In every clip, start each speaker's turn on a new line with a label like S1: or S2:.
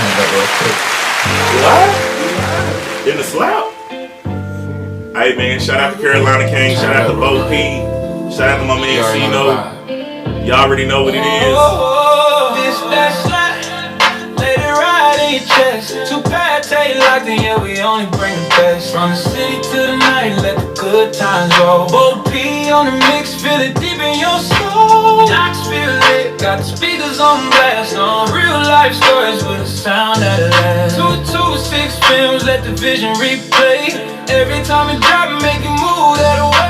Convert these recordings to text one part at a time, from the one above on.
S1: Turn it up real quick.
S2: What? In the slap? Hey man, shout out to Carolina King, shout out to Bo P, shout out to my man C-Note. Y'all already know what it is.
S3: This that slap, let it ride in your chest. Two pad Tate locked in, yeah, we only bring the best. From the city to the night, let the good times roll. Bo P on the mix, feel it deep in your soul. Knocks feel lit, got the speakers on blast. On real life stories with a sound that lasts. 226 films, let the vision replay. Every time it drop, make you move that way.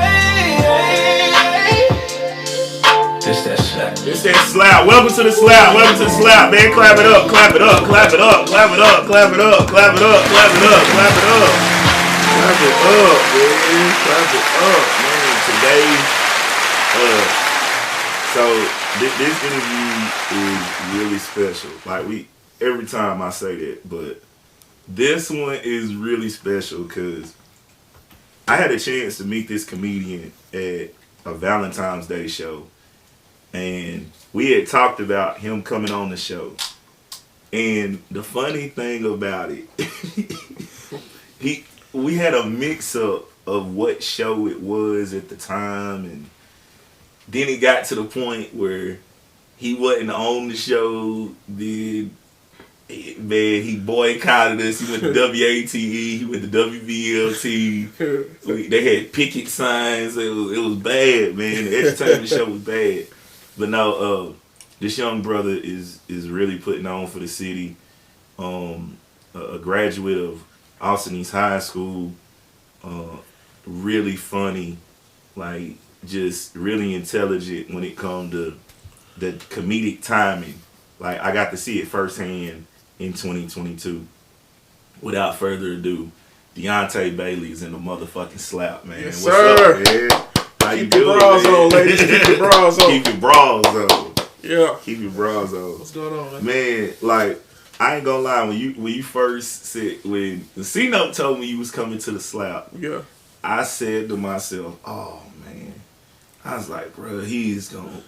S3: This that slap.
S2: It's that slap. Welcome to the slap. Welcome to the slap, man. Clap it up. Clap it up. Clap it up. Clap it up. Clap it up. Clap it up. Clap it up. Clap it up. Clap it up, man. Clap it up, man. Today, so this interview is really special. Like every time I say that, but this one is really special because I had a chance to meet this comedian at a Valentine's Day show. And we had talked about him coming on the show. And the funny thing about it, we had a mix up of what show it was at the time, and then it got to the point where he wasn't on the show. Then man, he boycotted us. He went to WATE, he went to WVLT. They had picket signs. It was bad, man. The entertainment show was bad. But no, this young brother is really putting on for the city. A graduate of Austin East High School. Really funny, like just really intelligent when it comes to the comedic timing. Like I got to see it firsthand in 2022. Without further ado, Deonte Bailey's in the motherfucking slap, man.
S4: Yes,
S2: What's
S4: sir.
S2: up, man? How you
S4: Keep your
S2: doing,
S4: bras
S2: man?
S4: on, ladies. Keep your bras on.
S2: Keep your bras on.
S4: Yeah.
S2: Keep your bras on.
S4: What's going on, man?
S2: Man, like, I ain't gonna lie, when you first said, when the C-Note told me you was coming to the slap,
S4: Yeah.
S2: I said to myself, oh man. I was like, bro, he gonna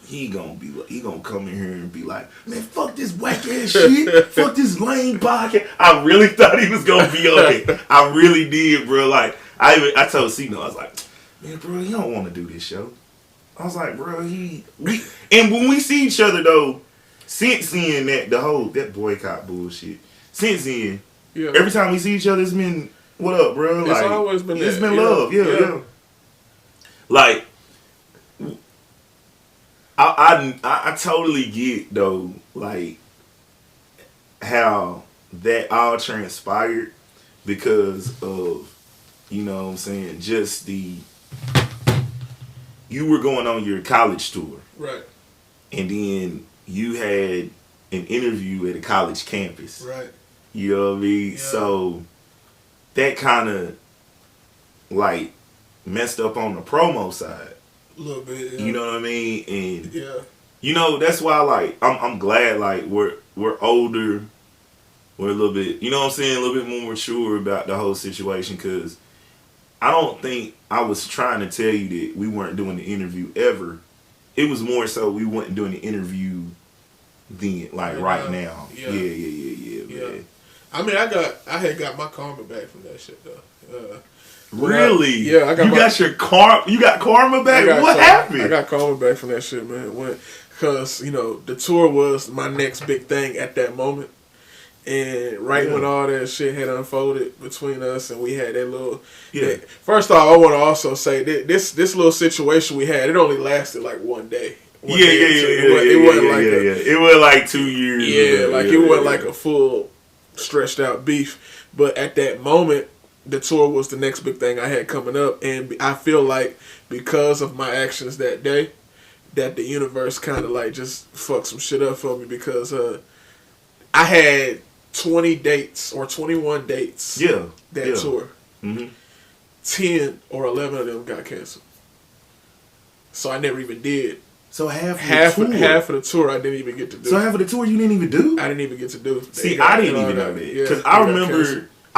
S2: come in here and be like, man, fuck this whack ass shit, fuck this lame podcast. I really thought he was gonna be on it. I really did, bro. Like, I told C-Note, I was like, man, bro, he don't want to do this show. I was like, bro, and when we see each other though, since then that boycott bullshit, since then,
S4: Yeah.
S2: every time we see each other, it's been, what up, bro?
S4: It's always been
S2: it's
S4: that.
S2: been
S4: Yeah.
S2: love, yeah,
S4: Yeah.
S2: yeah. Like, I totally get though, like how that all transpired because of, you know what I'm saying, just you were going on your college tour.
S4: Right.
S2: And then you had an interview at a college campus.
S4: Right.
S2: You know what I mean?
S4: Yeah.
S2: So that kind of like messed up on the promo side.
S4: A little bit. Yeah.
S2: You know what I mean? And
S4: Yeah.
S2: you know, that's why like I'm glad like we're older. We're a little bit, you know what I'm saying, a little bit more mature about the whole situation, because I don't think I was trying to tell you that we weren't doing the interview ever. It was more so we weren't doing the interview then, like right now.
S4: Yeah.
S2: Yeah. Man.
S4: I mean, I had got my karma back from that shit though.
S2: Really?
S4: Yeah, I got
S2: you got karma back? What happened?
S4: I got karma back from that shit, man. Because, you know, the tour was my next big thing at that moment. And when all that shit had unfolded between us and we had that little...
S2: Yeah.
S4: First off, I want to also say that this little situation we had, it only lasted like one day.
S2: It was like 2 years.
S4: Yeah, it wasn't like a full stretched out beef. But at that moment, the tour was the next big thing I had coming up. And I feel like because of my actions that day, that the universe kind of like just fucked some shit up for me, because I had 20 dates or 21 dates that tour.
S2: Mm-hmm.
S4: 10 or 11 of them got canceled. So I never even did.
S2: So half
S4: of the tour I didn't even get to do.
S2: So half of the tour you didn't even do?
S4: I didn't even get to do.
S2: See, I didn't even know that. Because I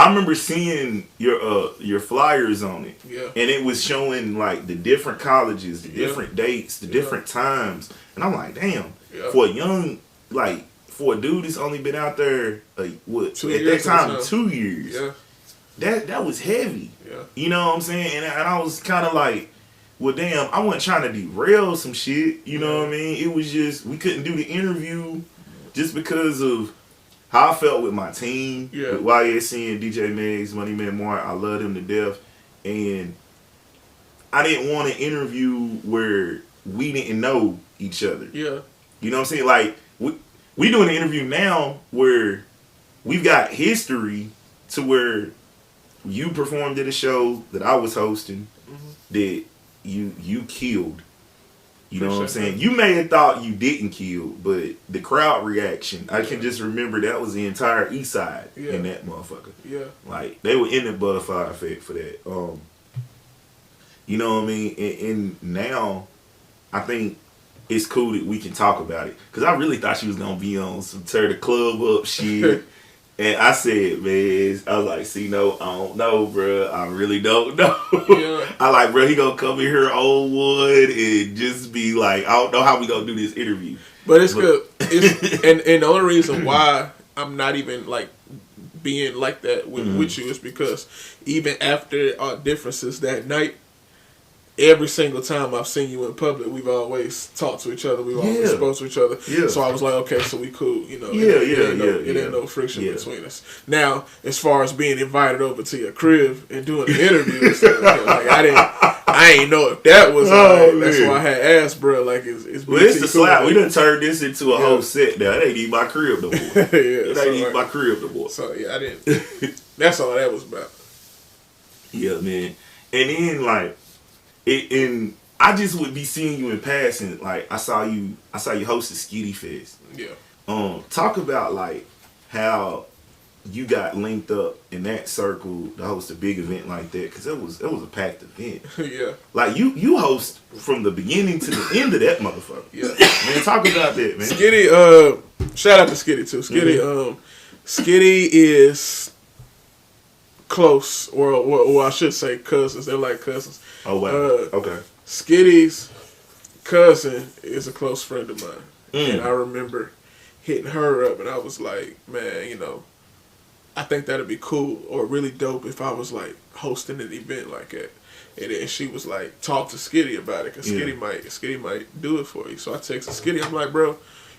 S2: remember seeing your flyers on it.
S4: Yeah.
S2: And it was showing like the different colleges, the different dates, the different times. And I'm like, damn, for a young, like for a dude that's only been out there, what,
S4: 2
S2: at that
S4: years
S2: time, 2 years.
S4: Yeah.
S2: That was heavy.
S4: Yeah.
S2: You know what I'm saying? And I was kind of like, well, damn, I wasn't trying to derail some shit. You know what I mean? It was just, we couldn't do the interview just because of how I felt with my team.
S4: Yeah.
S2: With YSC and DJ Meggs, Money Man Mark. I love them to death. And I didn't want an interview where we didn't know each other.
S4: Yeah.
S2: You know what I'm saying? Like, we doing an interview now where we've got history to where you performed at a show that I was hosting that you killed. You know what I'm saying? You may have thought you didn't kill, but the crowd reaction, I can just remember that was the entire East Side in that motherfucker.
S4: Yeah.
S2: Like, they were in the butterfly effect for that. You know what I mean? And now, I think it's cool that we can talk about it. Because I really thought she was going to be on some tear the club up shit. And I said, man, I was like, C-Note, I don't know, bro. I really don't know.
S4: Yeah.
S2: I like, bro, he gonna come in here old wood and just be like, I don't know how we gonna do this interview.
S4: But it's good. And the only reason why I'm not even like being like that with you is because even after our differences that night, every single time I've seen you in public, we've always talked to each other. We've always spoke to each other. Yeah. So I was like, okay, so we cool. You know, it ain't no friction between us. Now, as far as being invited over to your crib and doing the interview, like I ain't know if that was. That's why I had asked, bro. Like, it's
S2: the slap. We done turned this into a whole set now. It ain't even my crib no more. It ain't even my crib no more.
S4: So yeah, I didn't. That's all that was about.
S2: Yeah, man. And then like. And I just would be seeing you in passing. Like I saw you host the Skitty Fest.
S4: Yeah.
S2: Talk about like how you got linked up in that circle to host a big event like that, because it was a packed event.
S4: Yeah.
S2: Like you host from the beginning to the end of that motherfucker.
S4: Yeah.
S2: Man, talk about that, man.
S4: Skitty. Shout out to Skitty too. Skitty. Skitty is close, or I should say cousins. They're like cousins.
S2: Oh wow. Okay.
S4: Skitty's cousin is a close friend of mine, and I remember hitting her up, and I was like, man, you know, I think that'd be cool or really dope if I was like hosting an event like that. And then she was like, talk to Skitty about it, because Skitty might do it for you. So I texted Skitty. I'm like, bro,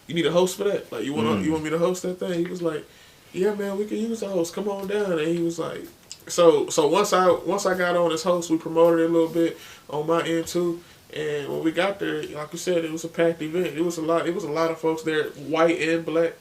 S4: you need a host for that? Like, you want me to host that thing? He was like, yeah, man, we can use a host. Come on down. And he was like, so once I got on as host, we promoted it a little bit on my end too. And when we got there, like you said, it was a packed event. It was a lot of folks there, white and black.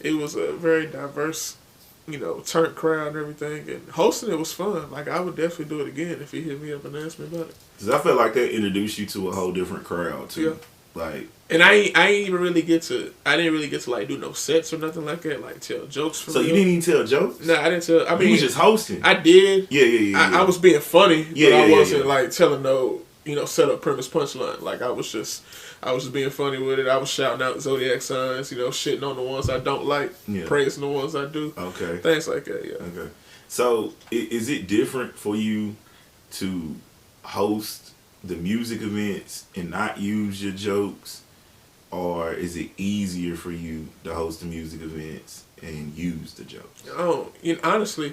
S4: It was a very diverse, you know, turnt crowd and everything. And hosting it was fun. Like, I would definitely do it again if he hit me up and asked me about it.
S2: Cause I felt like that introduced you to a whole different crowd too. Yeah. Like,
S4: and I didn't really get to like do no sets or nothing like that, like tell jokes for
S2: so you didn't even tell jokes?
S4: Nah, I didn't tell. I mean, you
S2: was just hosting.
S4: I did.
S2: Yeah.
S4: I was being funny, but I wasn't like telling no, you know, set up premise punchline. Like, I was just being funny with it. I was shouting out zodiac signs, you know, shitting on the ones I don't like, praising the ones I do.
S2: Okay.
S4: Things like that, yeah.
S2: Okay. So, is it different for you to host the music events and not use your jokes? Or is it easier for you to host the music events and use the jokes?
S4: Oh, you know, honestly.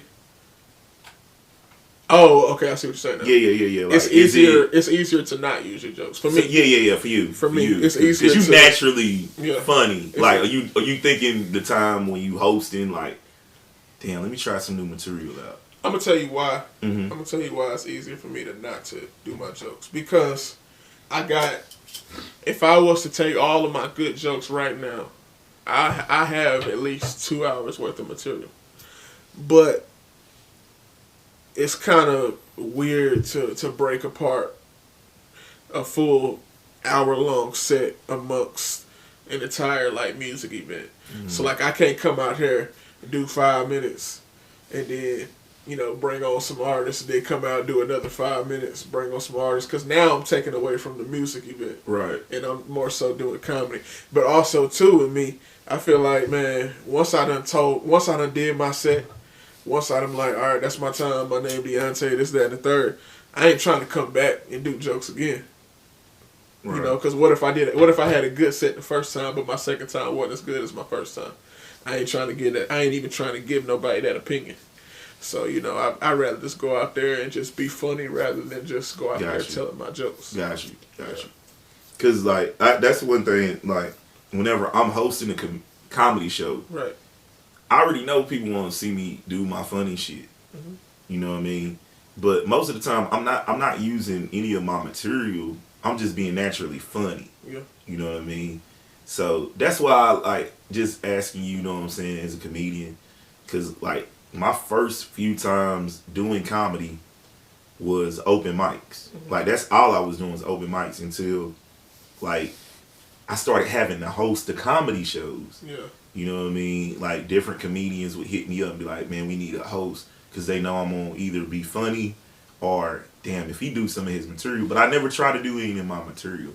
S4: Oh, okay. I see what you're saying now.
S2: Yeah. Like,
S4: it's easier. It's easier to not use your jokes for me.
S2: So, yeah. For you.
S4: For me, it's easier
S2: because you naturally funny. Like, are you thinking the time when you hosting like, damn, let me try some new material out?
S4: I'm gonna tell you why. I'm gonna tell you why it's easier for me to not to do my jokes, because if I was to take all of my good jokes right now, I have at least 2 hours worth of material. But it's kind of weird to break apart a full hour-long set amongst an entire like music event. So like, I can't come out here and do 5 minutes and then, you know, bring on some artists, then come out and do another 5 minutes, bring on some artists, because now I'm taking away from the music event. Right. And I'm more so doing comedy. But also, too, with me, I feel like, man, once I done did my set, once I'm like, all right, that's my time, my name Deonte, this, that, and the third, I ain't trying to come back and do jokes again. You know, because what if I had a good set the first time, but my second time wasn't as good as my first time? I ain't even trying to give nobody that opinion. So, you know, I'd rather just go out there and just be funny rather than just go out there telling my jokes.
S2: Got you. Because, like, that's one thing, like, whenever I'm hosting a comedy show,
S4: right,
S2: I already know people want to see me do my funny shit. Mm-hmm. You know what I mean? But most of the time, I'm not using any of my material. I'm just being naturally funny.
S4: Yeah.
S2: You know what I mean? So that's why I like just asking you know what I'm saying, as a comedian. Because, like, my first few times doing comedy was open mics. Mm-hmm. Like, that's all I was doing was open mics until, like, I started having to host the comedy shows.
S4: Yeah.
S2: You know what I mean? Like, different comedians would hit me up and be like, man, we need a host. Because they know I'm going to either be funny or, damn, if he do some of his material. But I never try to do any of my material.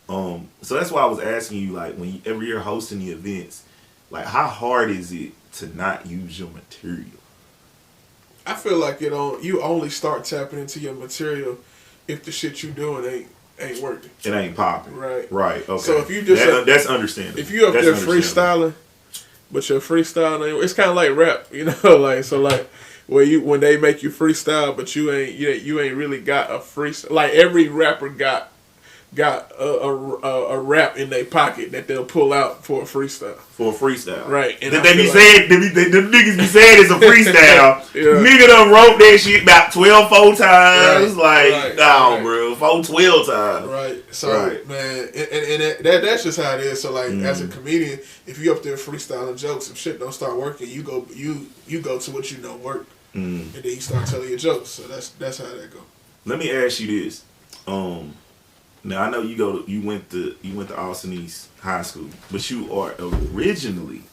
S2: So that's why I was asking you, like, whenever you're hosting the events, like, how hard is it to not use your material?
S4: I feel like you only start tapping into your material if the shit you doing ain't working.
S2: It ain't popping.
S4: Right.
S2: Right. Okay.
S4: So if you just
S2: that's understandable.
S4: If you up there freestyling, but your freestyle ain't, it's kind of like rap, you know, like so like when they make you freestyle, but you ain't really got a freestyle. Like every rapper got a rap in their pocket that they'll pull out for a freestyle.
S2: Right.
S4: And
S2: them niggas be saying it's a freestyle. Nigga done wrote that shit about 12 times. Bro. 12 times.
S4: Right. So, man, and that's just how it is. So, like, as a comedian, if you up there freestyling jokes, if shit don't start working, you go to what you know work. And then you start telling your jokes. So that's how that go.
S2: Let me ask you this. Now I know you went to Austin East High School, but you're originally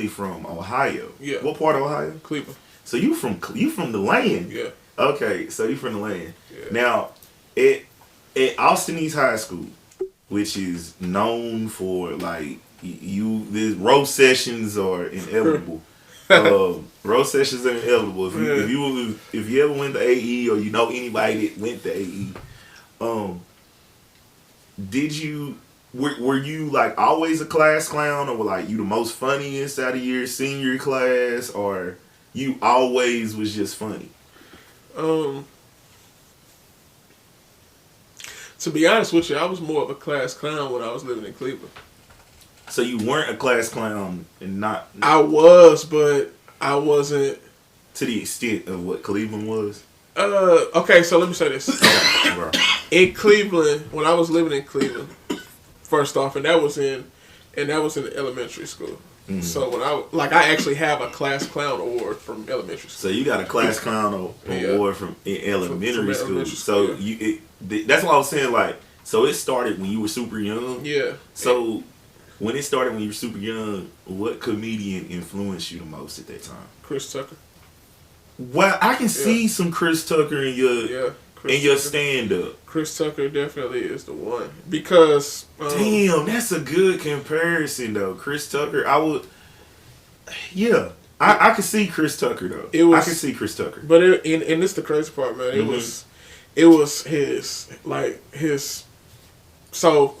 S2: from Ohio.
S4: Yeah.
S2: What part of Ohio?
S4: Cleveland.
S2: So you from the land.
S4: Yeah.
S2: Okay, so you from the land.
S4: Yeah.
S2: Now, at Austin East High School, which is known for like the roast sessions are inevitable. Roast sessions are inevitable. If you ever went to AE or you know anybody that went to AE. Were you like always a class clown, or were like you the most funniest out of your senior class, or you always was just funny?
S4: To be honest with you, I was more of a class clown when I was living in Cleveland.
S2: So you weren't a class clown and not...
S4: I was, but I wasn't...
S2: To the extent of what Cleveland was?
S4: Okay, so let me say this. In Cleveland, when I was living in Cleveland, first off, and that was in elementary school. Mm-hmm. So when I actually have a class clown award from elementary school.
S2: So you got a class clown award from elementary school. So that's what I was saying. Like, so it started when you were super young.
S4: Yeah.
S2: So when it started when you were super young, what comedian influenced you the most at that time?
S4: Chris Tucker.
S2: Well, I can see some Chris Tucker in your stand up.
S4: Chris Tucker definitely is the one because
S2: damn, that's a good comparison though. Chris Tucker, I could see Chris Tucker though. I could see Chris Tucker.
S4: But and this the crazy part, man. It was his. So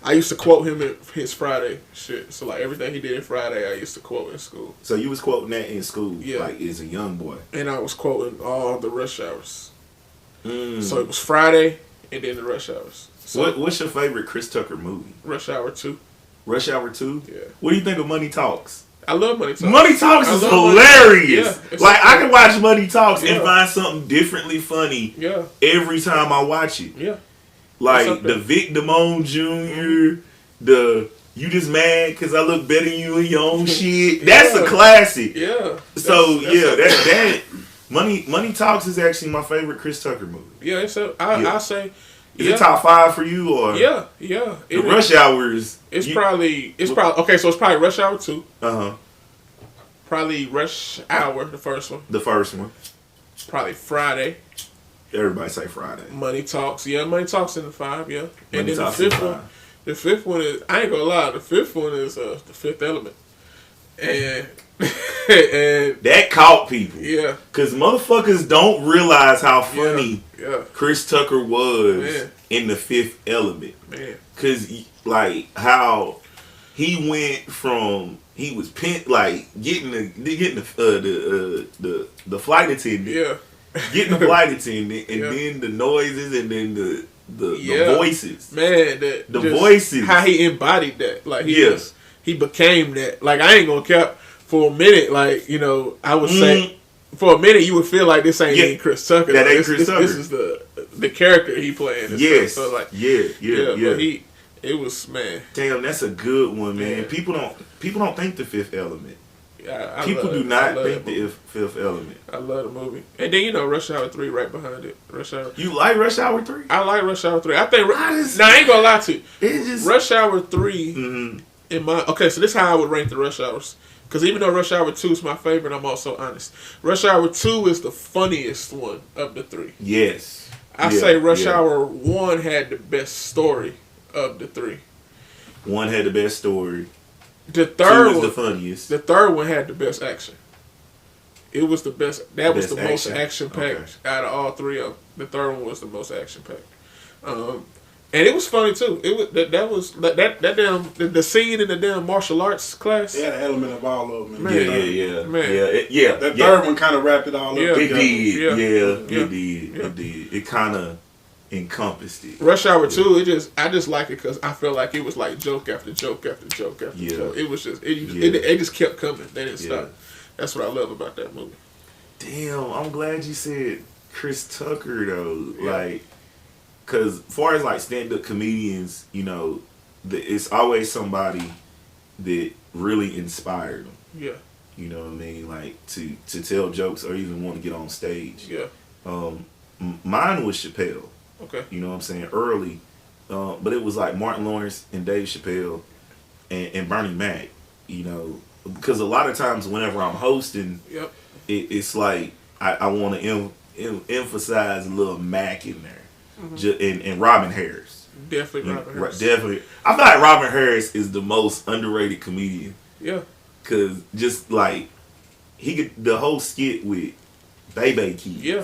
S4: I used to quote him in his Friday shit. So like everything he did in Friday, I used to quote in school.
S2: So you was quoting that in school, like as a young boy.
S4: And I was quoting all the rush hours. So it was Friday and then the rush hours. So
S2: what's your favorite Chris Tucker movie?
S4: Rush Hour 2.
S2: Rush Hour 2?
S4: Yeah.
S2: What do you think of Money Talks?
S4: I love Money Talks.
S2: Money Talks is hilarious. Like I can watch Money Talks and find something differently funny every time I watch it.
S4: Yeah.
S2: Like the Vic Damone Jr., the You Just Mad Because I Look Better Than You in Your Own Shit. That's a classic.
S4: Yeah.
S2: So that Money Talks is actually my favorite Chris Tucker movie.
S4: Yeah, I say.
S2: Is it top 5 for you or?
S4: Yeah.
S2: The Rush Hours.
S4: It's probably okay. So it's probably Rush Hour 2. Probably Rush Hour, the first one.
S2: The first one.
S4: Probably Friday.
S2: Everybody say Friday.
S4: Money Talks. Yeah, Money Talks in the 5. Yeah. And then
S2: Talks
S4: the fifth one is, I ain't gonna lie, the fifth one is The Fifth Element. and and
S2: that caught people.
S4: yeah,
S2: Cause motherfuckers don't realize how funny
S4: yeah,
S2: Chris Tucker was
S4: Man.
S2: in The Fifth Element.
S4: man,
S2: Cause like how he went from he was like getting the flight attendant,
S4: yeah,
S2: getting the flight attendant, and
S4: Yeah.
S2: then the noises, and then the
S4: Yeah.
S2: voices,
S4: man.
S2: the
S4: just
S2: voices.
S4: how he embodied that, like
S2: Yeah.
S4: he became that. Like I ain't gonna cap for a minute. Like I would say for a minute you would feel like this ain't
S2: Yeah.
S4: even Chris Tucker.
S2: That
S4: Like,
S2: ain't Chris Tucker.
S4: This is the character he playing. And
S2: Yes.
S4: stuff. So like
S2: yeah.
S4: But it was man.
S2: Damn, that's a good one, man.
S4: Yeah.
S2: People don't think The Fifth Element.
S4: I
S2: People
S4: love
S2: do
S4: it. I
S2: not
S4: love
S2: think
S4: that movie.
S2: The Fifth Element.
S4: I love the movie. And then Rush Hour 3 right behind it. Rush Hour.
S2: You like Rush Hour 3?
S4: I like Rush Hour 3. I think
S2: I just-
S4: now I ain't gonna lie to you.
S2: It just
S4: Rush Hour 3
S2: Mhm.
S4: in my okay, so this is how I would rank the Rush Hours. Because even though Rush Hour 2 is my favorite, I'm also honest. Rush Hour 2 is the funniest one of the three.
S2: Yes.
S4: I
S2: Yeah,
S4: say Rush
S2: yeah.
S4: Hour 1 had the best story of the three.
S2: One had the best story.
S4: The
S2: Two
S4: third
S2: is
S4: one,
S2: the funniest.
S4: the third one had the best action. It was the best. That was
S2: Best
S4: the most
S2: action.
S4: action packed
S2: Okay.
S4: out of all three of them. The third one was the most action packed, and it was funny too. It was that damn the scene in the damn martial arts class.
S1: They had an element of all of them.
S4: Man.
S2: Yeah.
S4: Man.
S2: Yeah.
S1: That third one kind of wrapped it all up.
S4: Yeah.
S2: It
S1: together.
S2: did.
S4: Yeah.
S2: Yeah.
S4: Yeah.
S2: It did.
S4: Yeah.
S2: It did. It kind of encompassed it.
S4: Rush Hour 2, I just like it because I felt like it was like joke after joke after joke after
S2: Yeah.
S4: joke. It was just it
S2: Yeah.
S4: just kept coming. They didn't
S2: Yeah.
S4: stop. That's what I love about that movie.
S2: Damn, I'm glad you said Chris Tucker though.
S4: Yeah.
S2: Like, cause as far as like stand-up comedians, it's always somebody that really inspired them.
S4: Yeah,
S2: You know what I mean? Like to tell jokes or even want to get on stage.
S4: yeah.
S2: Mine was Chappelle.
S4: Okay.
S2: You know what I'm saying? Early, but it was like Martin Lawrence and Dave Chappelle and Bernie Mac. Because a lot of times whenever I'm hosting,
S4: Yep.
S2: it's like I want to emphasize a little Mac in there, and Robin Harris.
S4: Definitely Robert Harris.
S2: Definitely, I feel like Robin Harris is the most underrated comedian.
S4: Yeah.
S2: Cause just like he could the whole skit with Baby Kids.
S4: Yeah.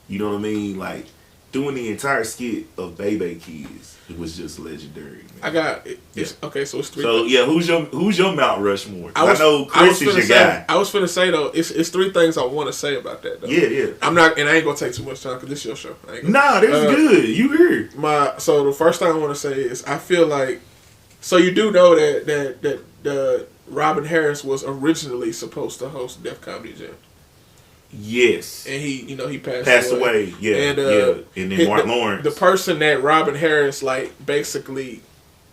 S2: You know what I mean? Like doing the entire skit of Baby Kids, it was just legendary. Man.
S4: I got it. Okay, so it's three.
S2: So yeah, who's your Mount Rushmore? 'Cause I know
S4: I was
S2: Chris is your
S4: finna
S2: guy.
S4: I was finna say though, it's three things I want to say about that though.
S2: Yeah.
S4: I'm not, and I ain't gonna take too much time because this is your show. I ain't gonna,
S2: Nah, that's good. You here?
S4: So the first thing I want to say is I feel like, so you do know that Robin Harris was originally supposed to host Def Comedy Jam,
S2: Yes.
S4: and he
S2: Passed away. Yeah.
S4: And
S2: And then Martin Lawrence.
S4: the person that Robin Harris like basically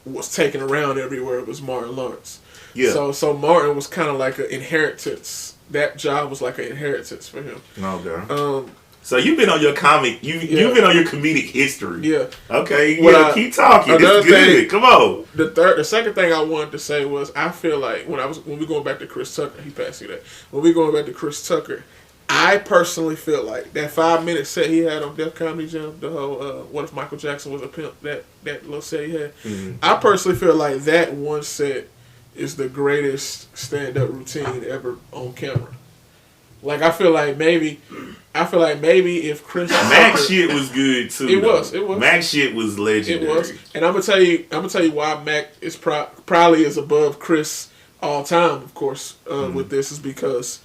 S4: was taking around everywhere was Martin Lawrence.
S2: Yeah.
S4: So Martin was kind of like an inheritance. That job was like an inheritance for him.
S2: Okay. So you've been on your comic. You've been on your comedic history.
S4: Yeah.
S2: Okay.
S4: Well,
S2: keep talking.
S4: another
S2: It's good.
S4: thing-
S2: Come on.
S4: The second thing I wanted to say was I feel like when we going back to Chris Tucker, he passed you that. When we going back to Chris Tucker, I personally feel like that 5-minute set he had on Def Comedy Jam, the whole "What if Michael Jackson was a pimp?" that little set he had.
S2: Mm-hmm.
S4: I personally feel like that one set is the greatest stand-up routine ever on camera. Like I feel like maybe if Chris
S2: Mac
S4: Tucker,
S2: shit was good too.
S4: It
S2: though.
S4: was, it was.
S2: Mac shit was legendary.
S4: it was, and I'm gonna tell you why Mac is probably is above Chris all time. Of course, with this is because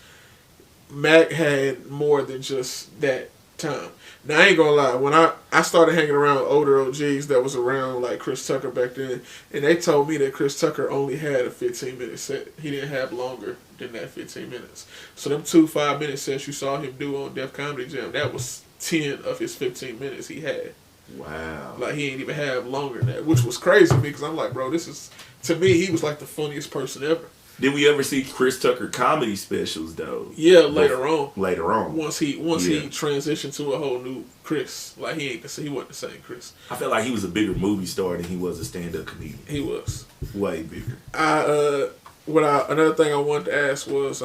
S4: Mac had more than just that time. Now I ain't gonna lie, when I started hanging around older OGs that was around like Chris Tucker back then, and they told me that Chris Tucker only had a 15-minute set. He didn't have longer than that 15 minutes. So them 2 5-minute sets you saw him do on Def Comedy Jam, that was 10 of his 15 minutes he had.
S2: Wow.
S4: Like he ain't even have longer than that, which was crazy to me because I'm like, bro, this is, to me, he was like the funniest person ever.
S2: Did we ever see Chris Tucker comedy specials though?
S4: Yeah, later on.
S2: Later on.
S4: Once he transitioned to a whole new Chris, like he wasn't the same Chris.
S2: I felt like he was a bigger movie star than he was a stand-up comedian.
S4: He was.
S2: Way bigger.
S4: Another thing I wanted to ask was,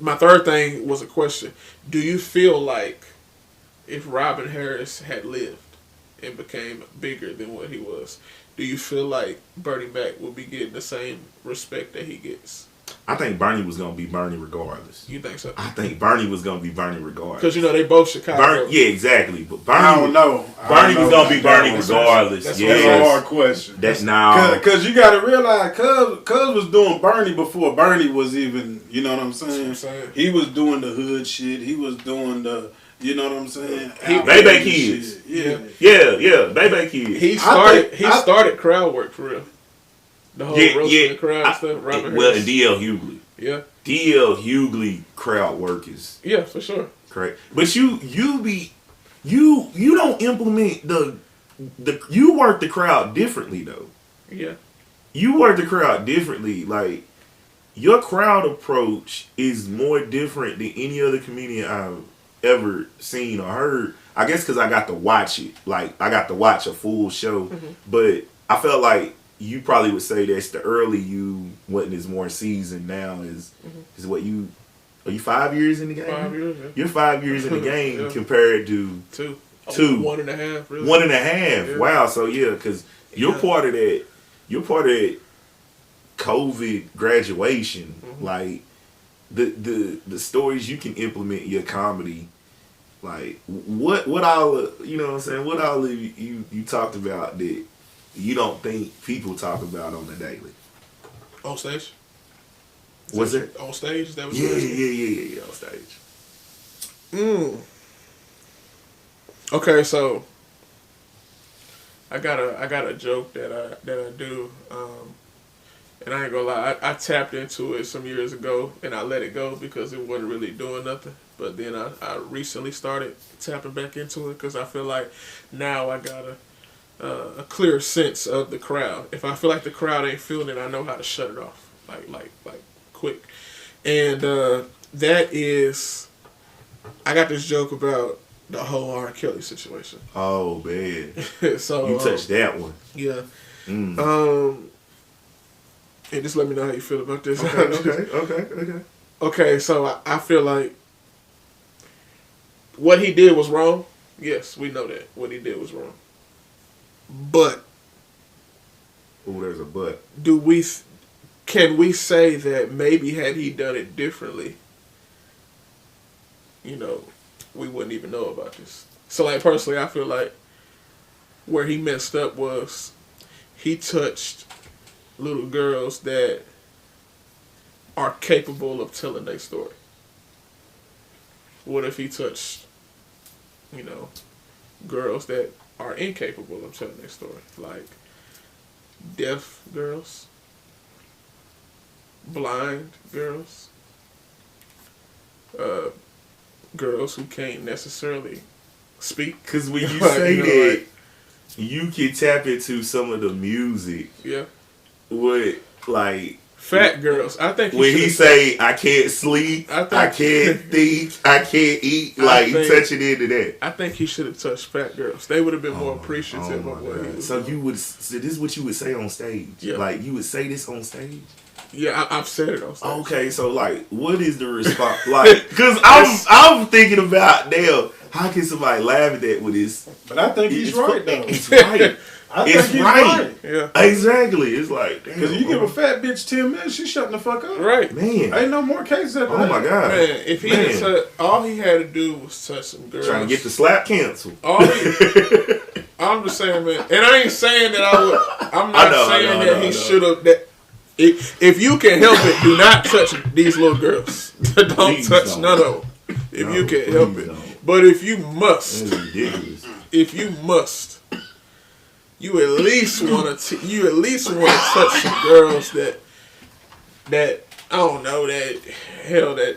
S4: my third thing was a question. Do you feel like if Robin Harris had lived and became bigger than what he was, do you feel like Bernie Mac would be getting the same respect that he gets?
S2: I think Bernie was gonna be Bernie regardless.
S4: You think so?
S2: I think Bernie was gonna be Bernie regardless.
S4: Because you know they both Chicago.
S2: Yeah, exactly. But Bernie,
S1: I don't know.
S2: Bernie was gonna be Bernie regardless.
S4: That's
S1: That's a hard question.
S2: That's now.
S1: Because you got to realize, Cuz was doing Bernie before Bernie was even, you know what I'm saying? He was doing the hood shit. He was doing the, you know what I'm saying?
S2: Baby Kids.
S1: Yeah.
S2: Baby Kids.
S4: He started crowd work for real. The whole roasting the crowd stuff. Robert
S2: Well,
S4: Harris.
S2: and D.L. Hughley.
S4: Yeah.
S2: D.L. Hughley crowd work is
S4: For sure.
S2: correct. But you don't implement the you work the crowd differently though.
S4: Yeah.
S2: You work the crowd differently. Like your crowd approach is more different than any other comedian I've ever seen or heard. I guess because I got to watch it. Like I got to watch a full show, but I felt like you probably would say that's the early you wasn't as more seasoned now is what you are you 5 years in the game?
S4: 5 years, yeah.
S2: You're 5 years in the game
S4: Yeah.
S2: compared to
S4: Two.
S2: Two.
S4: 1.5, really.
S2: 1.5.
S4: Yeah.
S2: Wow. So yeah, because you're
S4: Yeah.
S2: part of that. You're part of that COVID graduation. Like the stories you can implement in your comedy. Like what all you know what I'm saying? What all you talked about that you don't think people talk about on the daily?
S4: On stage?
S2: Was it?
S4: On stage? Is that what
S2: Yeah,
S4: you're asking?
S2: on stage.
S4: Okay, so I got a joke that I do, and I ain't gonna lie, I tapped into it some years ago and I let it go because it wasn't really doing nothing. But then I recently started tapping back into it because I feel like now I got a clear sense of the crowd. If I feel like the crowd ain't feeling it, I know how to shut it off, like quick. And that is, I got this joke about the whole R. Kelly situation.
S2: Oh man,
S4: So
S2: you touched that one.
S4: yeah.
S2: Mm.
S4: And just let me know how you feel about this.
S2: Okay.
S4: Okay, so I feel like what he did was wrong. Yes, we know that. What he did was wrong. But
S2: Oh, there's a but.
S4: can we say that maybe had he done it differently, you know, we wouldn't even know about this. So like personally, I feel like where he messed up was he touched little girls that are capable of telling their story. What if he touched, you know, girls that are incapable of telling their story? Like deaf girls, blind girls, girls who can't necessarily speak.
S2: Because when you
S4: Like,
S2: say
S4: you know,
S2: that,
S4: like,
S2: you can tap into some of the music.
S4: yeah.
S2: What, like...
S4: Fat girls. I think
S2: when he say, I can't sleep,
S4: I
S2: I
S4: think-
S2: can't think, I can't eat,
S4: I
S2: like,
S4: think-
S2: touching into that.
S4: I think he should have touched fat girls. They would have been more appreciative
S2: Oh
S4: of
S2: my
S4: what he
S2: God.
S4: was
S2: So
S4: doing.
S2: so this is what you would say on stage?
S4: Yeah.
S2: Like, you would say this on stage?
S4: Yeah, I've said it on stage.
S2: Okay, so, like, what is the response? Like, because I'm thinking about, damn, how can somebody laugh at that with this?
S1: But I think he's right, though.
S2: It's right.
S1: I think
S2: It's
S1: he's
S2: right.
S4: Yeah.
S2: Exactly. It's like, damn.
S1: Because you give a fat bitch 10 minutes, she shutting the fuck up.
S4: Right.
S2: Man.
S1: Ain't no more cases after
S2: Oh
S1: that.
S2: my God.
S4: Man, if he had all he had to do was touch some girls.
S2: Trying to get the slap canceled.
S4: I'm just saying, man. And I ain't saying that I would. I'm not saying
S2: I
S4: that
S2: know.
S4: he should have. That if you can help it, do not touch these little girls. Don't
S2: Please
S4: touch
S2: don't.
S4: none of them. If you can help
S2: please
S4: it.
S2: don't.
S4: But if you must,
S2: That's ridiculous.
S4: if you must, you at least want to touch some girls that I don't know that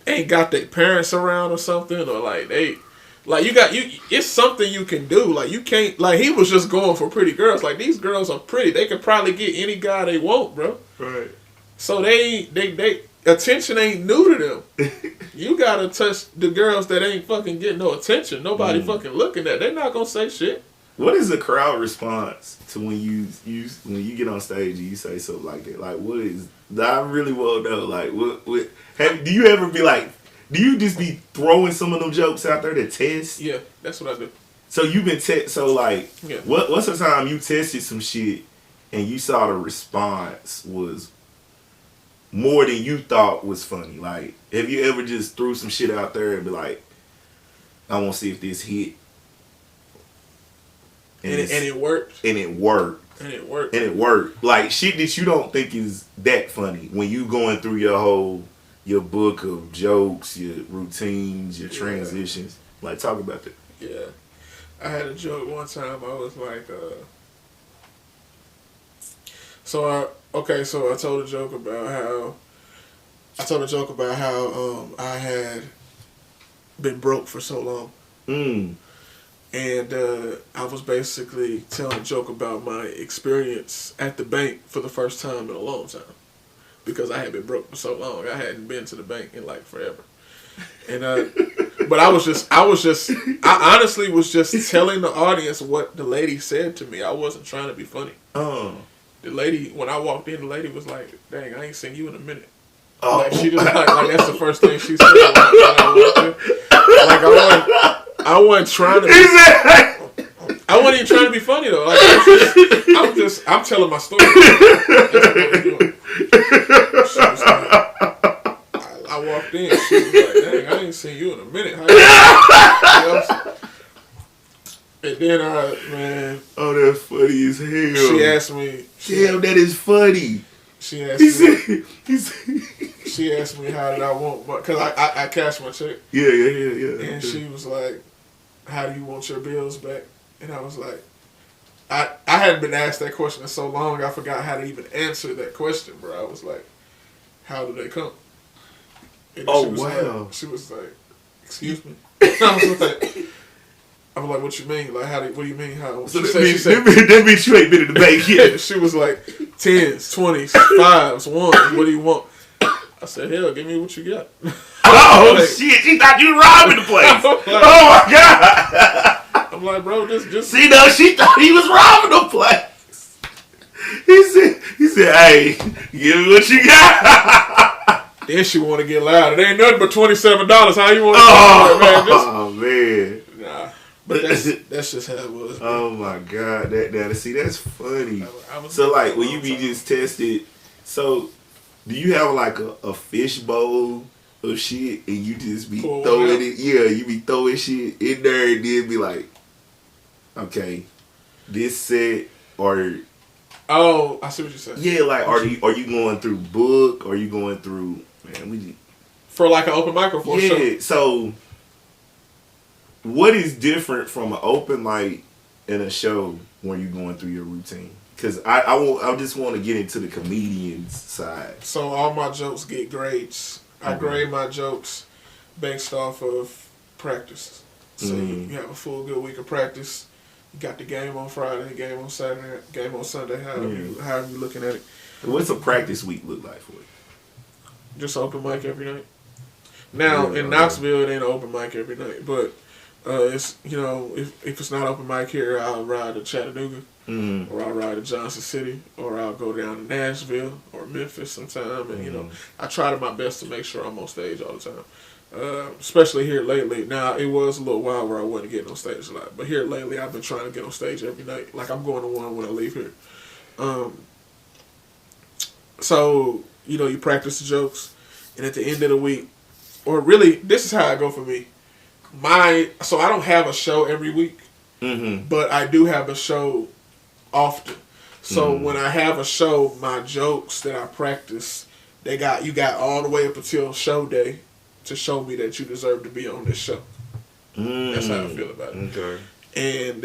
S4: ain't got their parents around or something, or like it's something you can do. Like you can't, like he was just going for pretty girls. Like these girls are pretty. They could probably get any guy they want, bro.
S2: Right.
S4: So they attention ain't new to them. You gotta touch the girls that ain't fucking getting no attention. Nobody fucking looking at. They're not gonna say shit.
S2: What is the crowd response to when you get on stage and you say something like that? Like, what is? I really want to know. Like, what? Do you ever be like? Do you just be throwing some of them jokes out there to test?
S4: Yeah, that's what I do.
S2: So you've been so like,
S4: Yeah.
S2: what's the time you tested some shit and you saw the response was more than you thought was funny? Like, have you ever just threw some shit out there and be like, I want to see if this hit?
S4: And it worked.
S2: And it worked.
S4: And it worked.
S2: And it worked. Like, shit that you don't think is that funny when you going through your book of jokes, your routines, your transitions. Like, talk about that.
S4: Yeah. I had a joke one time. I was like, so I told a joke about how I had been broke for so long. And I was basically telling a joke about my experience at the bank for the first time in a long time. Because I had been broke for so long. I hadn't been to the bank in like forever. And but I honestly was just telling the audience what the lady said to me. I wasn't trying to be funny.
S2: Oh.
S4: The lady, when I walked in, the lady was like, dang, I ain't seen you in a minute. Oh. Like, she just like that's the first thing she said when I walked in. Like, I wasn't trying to be, I wasn't even trying to be funny though. Like, I'm telling my story. That's what I was doing. She was like, I walked in, she was like, dang, I ain't seen you in a minute. And then man.
S2: Oh, that's funny as hell.
S4: She asked me.
S2: Damn, that is funny.
S4: She asked me. She asked me how did I want, because I cashed my check.
S2: Yeah.
S4: And she was like, how do you want your bills back? And I was like, I hadn't been asked that question in so long, I forgot how to even answer that question, bro. I was like, how do they come? And she was like, excuse me? I was like, what you mean? Like, what do you mean? How?
S2: So that means you ain't been in the bank yet.
S4: She was like, 10s, 20s, 5s, 1s. What do you want? I said, hell, give me what you got.
S2: Oh, like, shit. She thought you were robbing the place. Like, oh, my God.
S4: I'm like, bro, just.
S2: See, no, she thought he was robbing the place. He said, hey, give me what you got.
S4: Then she want to get loud. It ain't nothing but $27. How you want to
S2: Oh, man.
S4: Nah. But that's just how it was. Man.
S2: Oh my God, see, that's funny. So like when you be just tested, so do you have like a fish bowl of shit and you just be throwing it? Yeah, you be throwing shit in there and then be like, okay, this set or.
S4: Oh, I see what you're saying.
S2: Yeah, like are you going through book? Are you going through
S4: for like an open mic or for a show?
S2: Yeah, so. What is different from an open mic and a show when you're going through your routine? Because I just want to get into the comedian's side.
S4: So all my jokes get grades. I grade my jokes based off of practice. So you have a full good week of practice. You got the game on Friday, game on Saturday, game on Sunday. However you looking at it.
S2: What's a practice week look like for you?
S4: Just open mic every night. Now in Knoxville, it ain't an open mic every night, but. It's if it's not open mic here, I'll ride to Chattanooga, or I'll ride to Johnson City, or I'll go down to Nashville or Memphis sometime, and I try my best to make sure I'm on stage all the time. Especially here lately. Now it was a little while where I wasn't getting on stage a lot, but here lately I've been trying to get on stage every night. Like I'm going to one when I leave here. So you practice the jokes, and at the end of the week, or really this is how I go for me. So I don't have a show every week, but I do have a show often. So when I have a show, my jokes that I practice, you got all the way up until show day to show me that you deserve to be on this show. That's how I feel about it. Okay. And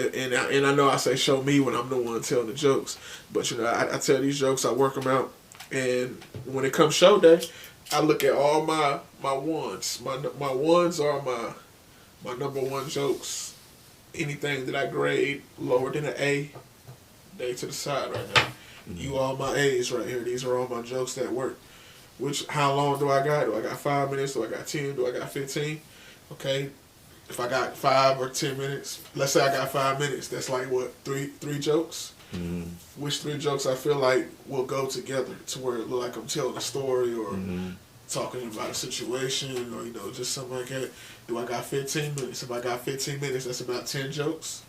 S4: I know I say show me when I'm the one telling the jokes, but I tell these jokes, I work them out, and when it comes show day, I look at all my ones. My ones are my number one jokes. Anything that I grade lower than an A, they to the side right now. You all my A's right here. These are all my jokes that work. How long do I got? Do I got 5 minutes? Do I got 10? Do I got 15? Okay. If I got 5 or 10 minutes, let's say I got 5 minutes, that's like what, three jokes? Which 3 jokes I feel like will go together to where it look like I'm telling a story or talking about a situation or just something like that. Do I got 15 minutes? If I got 15 minutes, that's about 10 jokes.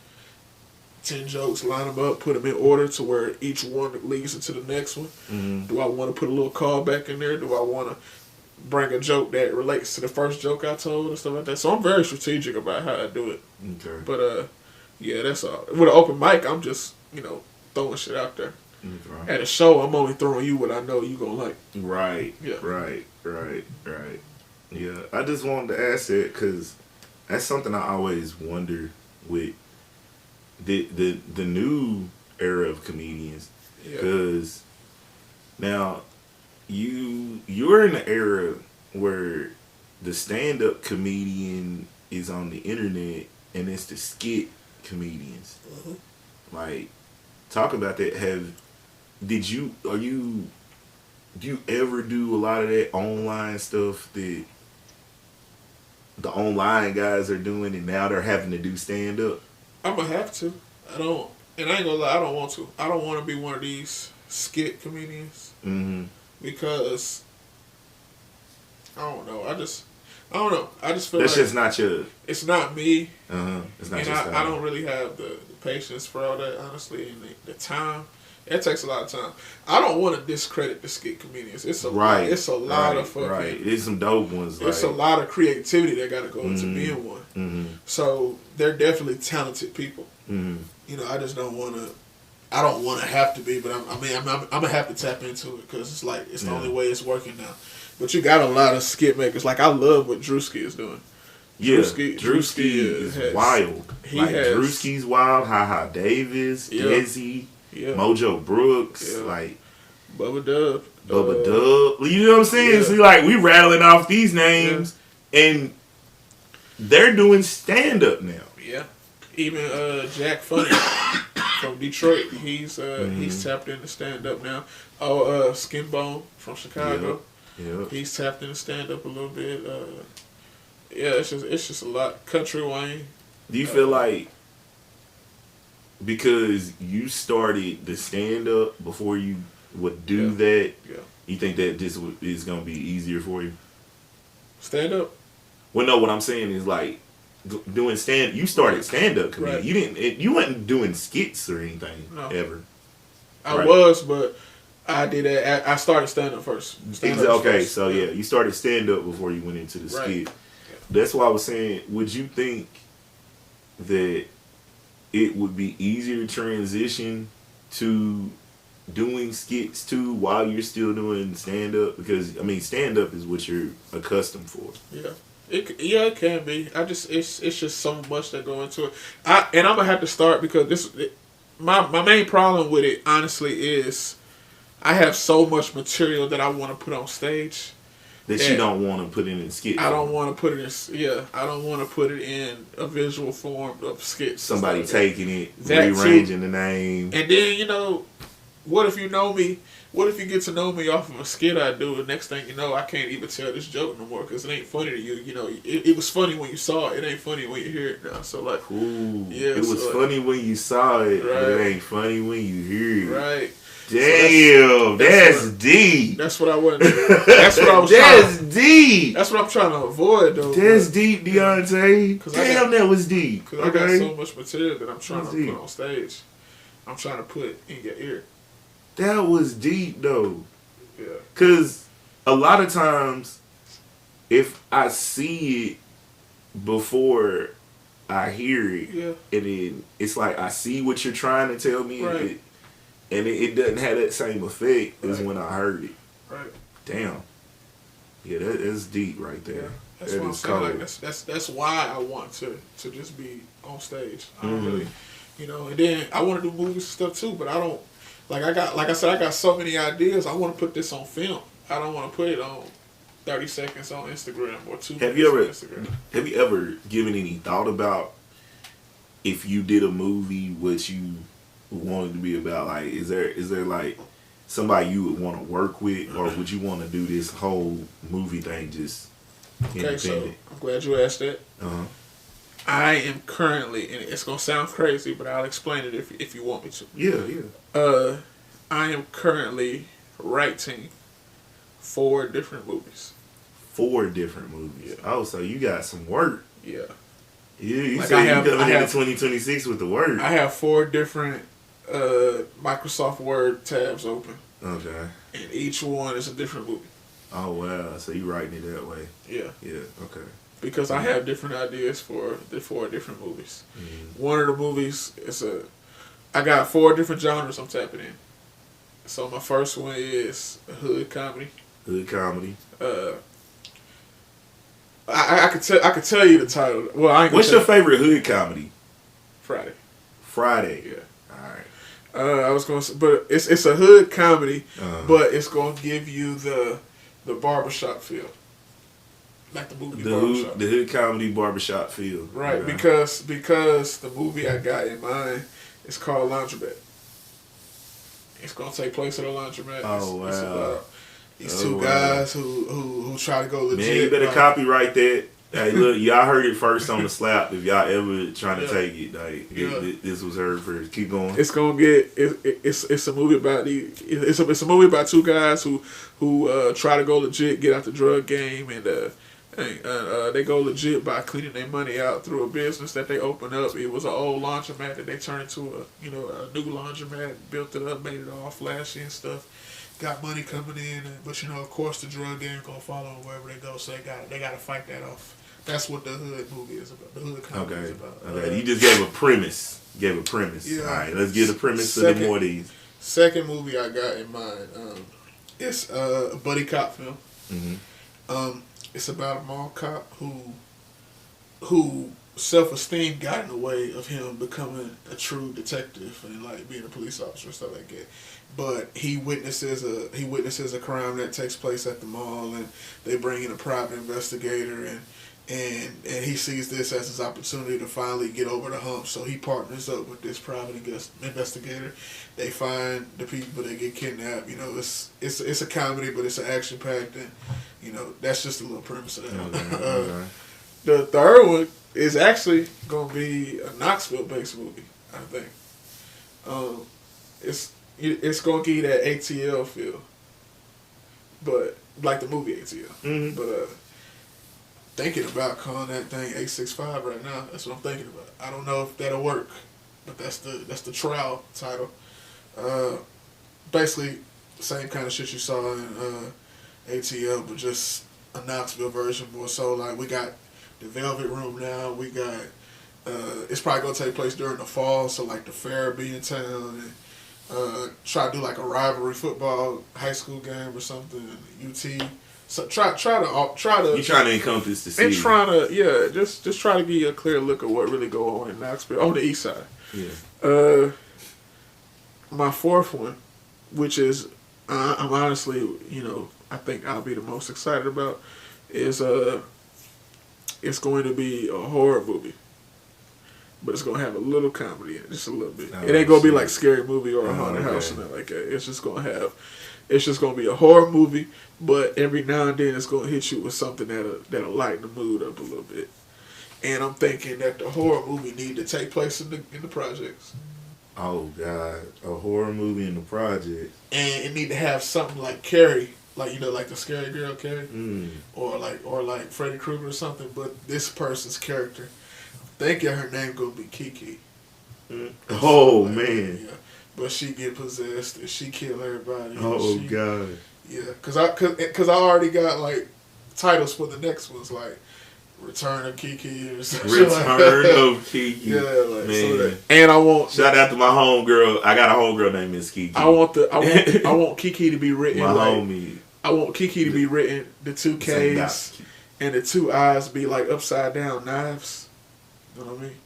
S4: 10 jokes, line them up, put them in order to where each one leads into the next one.
S2: Mm-hmm.
S4: Do I want to put a little callback in there? Do I want to bring a joke that relates to the first joke I told and stuff like that? So I'm very strategic about how I do it.
S2: Okay.
S4: But yeah, that's all. With an open mic, I'm just throwing shit out there.
S2: Okay.
S4: At a show, I'm only throwing you what I know you gonna like.
S2: Right.
S4: Yeah.
S2: Right. Yeah. I just wanted to ask that because that's something I always wonder with the new era of comedians. Because now you're in the era where the stand-up comedian is on the internet and it's the skit comedians.
S4: Mm-hmm.
S2: Like, talk about that. Do you ever do a lot of that online stuff that the online guys are doing and now they're having to do stand-up?
S4: I'm gonna have to. I ain't gonna lie, I don't want to. I don't want to be one of these skit comedians.
S2: Mm-hmm.
S4: Because I don't know. I just feel
S2: That's
S4: like
S2: just not your.
S4: it's not me.
S2: It's not
S4: And
S2: your
S4: I
S2: style.
S4: don't really have the patience for all that, honestly, and the time. It takes a lot of time. I don't want to discredit the skit comedians. It's a lot. It's a lot of fucking.
S2: Right. There's some dope ones.
S4: It's a lot of creativity that got to go into being one.
S2: Mm-hmm.
S4: So they're definitely talented people.
S2: Mm-hmm.
S4: I just don't want to. I don't want to have to be, but I'm gonna have to tap into it because it's like it's the only way it's working now. But you got a lot of skit makers. Like I love what Drewski is doing.
S2: Yeah,
S4: Drewski
S2: is wild. Drewski's wild. Ha Davis, Desi, Mojo Brooks, like
S4: Bubba Dub.
S2: You know what I'm saying?
S4: Yeah.
S2: So like we rattling off these names, and they're doing stand up now.
S4: Yeah, even Jack Funny from Detroit. He's tapped into stand up now. Oh, Skinbone from Chicago.
S2: Yeah.
S4: He's tapped into stand up a little bit. Yeah, it's just a lot. Country Wayne.
S2: Do you feel like because you started the stand up before you would do that, you think that this is gonna be easier for you?
S4: Stand up?
S2: Well, no. What I'm saying is like doing stand. You started stand up comedy.
S4: Right.
S2: You didn't. You wasn't doing skits or anything ever.
S4: I was, but I did that. I started stand up first.
S2: Okay, so you started stand up before you went into the skit.
S4: Yeah.
S2: That's why I was saying, would you think that it would be easier to transition to doing skits too while you're still doing stand up? Because I mean, stand up is what you're accustomed for.
S4: Yeah. It can be. It's just so much that go into it. I'm gonna have to start because my main problem with it honestly is I have so much material that I want to put on stage
S2: that you don't want to put it in skits.
S4: I don't want to put it in. I don't want to put it in a visual form of skits.
S2: Somebody taking it,
S4: that
S2: rearranging
S4: too.
S2: the name,
S4: and then what if you know me? What if you get to know me off of a skit I do, and next thing you know, I can't even tell this joke no more because it ain't funny to you. It was funny when you saw it. It ain't funny when you hear it now. So like,
S2: it was funny when you saw it,
S4: right.
S2: But it ain't funny when you hear it.
S4: Right.
S2: Damn, that's deep.
S4: That's what I wanted. That's what I was.
S2: That's deep.
S4: That's what I'm trying to avoid, though.
S2: That's deep, Deonte. Damn, that was deep.
S4: Because I got so much material that I'm trying to put on stage. I'm trying to put in your ear.
S2: That was deep, though.
S4: Yeah.
S2: Because a lot of times, if I see it before I hear it, and then it's like I see what you're trying to tell me,
S4: right.
S2: And it doesn't have that same effect as when I heard it.
S4: Right.
S2: Damn. Yeah, that's deep right there.
S4: Yeah. That's what I'm saying. Like that's why I want to just be on stage. I don't really, and then I want to do movies and stuff too, but I don't. Like I got so many ideas. I want to put this on film. I don't want to put it on 30 seconds on Instagram or 2 minutes on Instagram.
S2: Have you ever given any thought about if you did a movie, what you wanted to be about? Like, is there like somebody you would want to work with, or would you want to do this whole movie thing just independent?
S4: So I'm glad you asked that. I am currently, and it's gonna sound crazy, but I'll explain it if you want me to.
S2: Yeah.
S4: I am currently writing 4 different movies.
S2: 4 different movies. Oh, so you got some work.
S4: Yeah.
S2: Yeah, you
S4: Like,
S2: said you
S4: I
S2: coming into
S4: have
S2: 2026 with the word.
S4: I have 4 different Microsoft Word tabs open,
S2: Okay.
S4: and each one is a different movie.
S2: Oh wow, so you writing it that way?
S4: Yeah,
S2: Yeah. Okay.
S4: because I have different ideas for the 4 different movies.
S2: Mm-hmm.
S4: One of the movies is I got 4 different genres I'm tapping in. So my first one is a hood comedy.
S2: Hood comedy.
S4: I could tell you the title. Well, I ain't.
S2: What's your favorite hood comedy?
S4: Friday?
S2: Friday.
S4: Yeah.
S2: All right.
S4: I was going to, but it's a hood comedy,
S2: Uh-huh.
S4: but it's going to give you the barbershop feel, like the movie Barbershop.
S2: The hood comedy barbershop feel.
S4: Right,
S2: Okay.
S4: because the movie I got in mind is called Laundromat. It's gonna take place at a laundromat.
S2: Oh,
S4: It's
S2: wow.
S4: about these 2 guys who try to go legit.
S2: Man, you better
S4: like,
S2: copyright that. Hey, look, y'all heard it first on the slap. If y'all ever trying to
S4: Yeah.
S2: take it, like
S4: Yeah.
S2: this was heard first. Keep going.
S4: It's gonna get it's a movie about it's a movie about 2 guys who try to go legit, get out the drug game, and they go legit by cleaning their money out through a business that they open up. It was an old laundromat that they turned into a new laundromat, built it up, made it all flashy and stuff. Got money coming in, but of course the drug game gonna follow them wherever they go. So they got to fight that off. That's what the hood movie is about. The hood comedy is about.
S2: Okay. You just gave a premise.
S4: Yeah.
S2: All right. Let's get a premise to the more of these.
S4: Second movie I got in mind, it's a buddy cop film.
S2: Mm-hmm.
S4: It's about a mall cop who self-esteem got in the way of him becoming a true detective and like being a police officer and stuff like that. But he witnesses a crime that takes place at the mall, and they bring in a private investigator, and he sees this as his opportunity to finally get over the hump. So he partners up with this private investigator. They find the people that get kidnapped. It's a comedy, but it's an action packed, and that's just a little premise of that.
S2: Okay.
S4: The third one is actually gonna be a Knoxville-based movie, I think. It's gonna give you that ATL feel, but like the movie ATL.
S2: Mm-hmm.
S4: But thinking about calling that thing 865 right now. That's what I'm thinking about. I don't know if that'll work, but that's the trial title. Basically, same kind of shit you saw in ATL, but just a Knoxville version more so. Like, we got the Velvet Room now. We got it's probably gonna take place during the fall, so like the fair be in town, and try to do like a rivalry football high school game or something. UT. So try to.
S2: You trying to encompass the city.
S4: And trying to just try to give you a clear look of what really go on in Knoxville on the east side.
S2: Yeah.
S4: My fourth one, which is I'm honestly, I think I'll be the most excited about, is it's going to be a horror movie, but it's gonna have a little comedy in it, just a little bit.
S2: Oh,
S4: it ain't gonna be
S2: shit.
S4: like Scary Movie or a haunted
S2: okay.
S4: house or nothing like that. It's just gonna be a horror movie, but every now and then it's gonna hit you with something that'll lighten the mood up a little bit. And I'm thinking that the horror movie need to take place in the projects.
S2: Oh God, a horror movie in the project.
S4: And it need to have something like Carrie, like like the scary girl Carrie, or like Freddy Krueger or something. But this person's character, I'm thinking her name gonna be Kiki.
S2: Oh
S4: like,
S2: man.
S4: Yeah. But she get possessed and she kill everybody.
S2: Oh God.
S4: Yeah, cause I already got like titles for the next ones, like Return of Kiki or something.
S2: Return of Kiki.
S4: Yeah, like
S2: man.
S4: so and I want
S2: shout out to my homegirl. I got a homegirl named Miss Kiki.
S4: I want Kiki to be written.
S2: My
S4: like,
S2: homie.
S4: I want Kiki to be written. The 2 K's and the 2 eyes be like upside down knives. You know what I mean?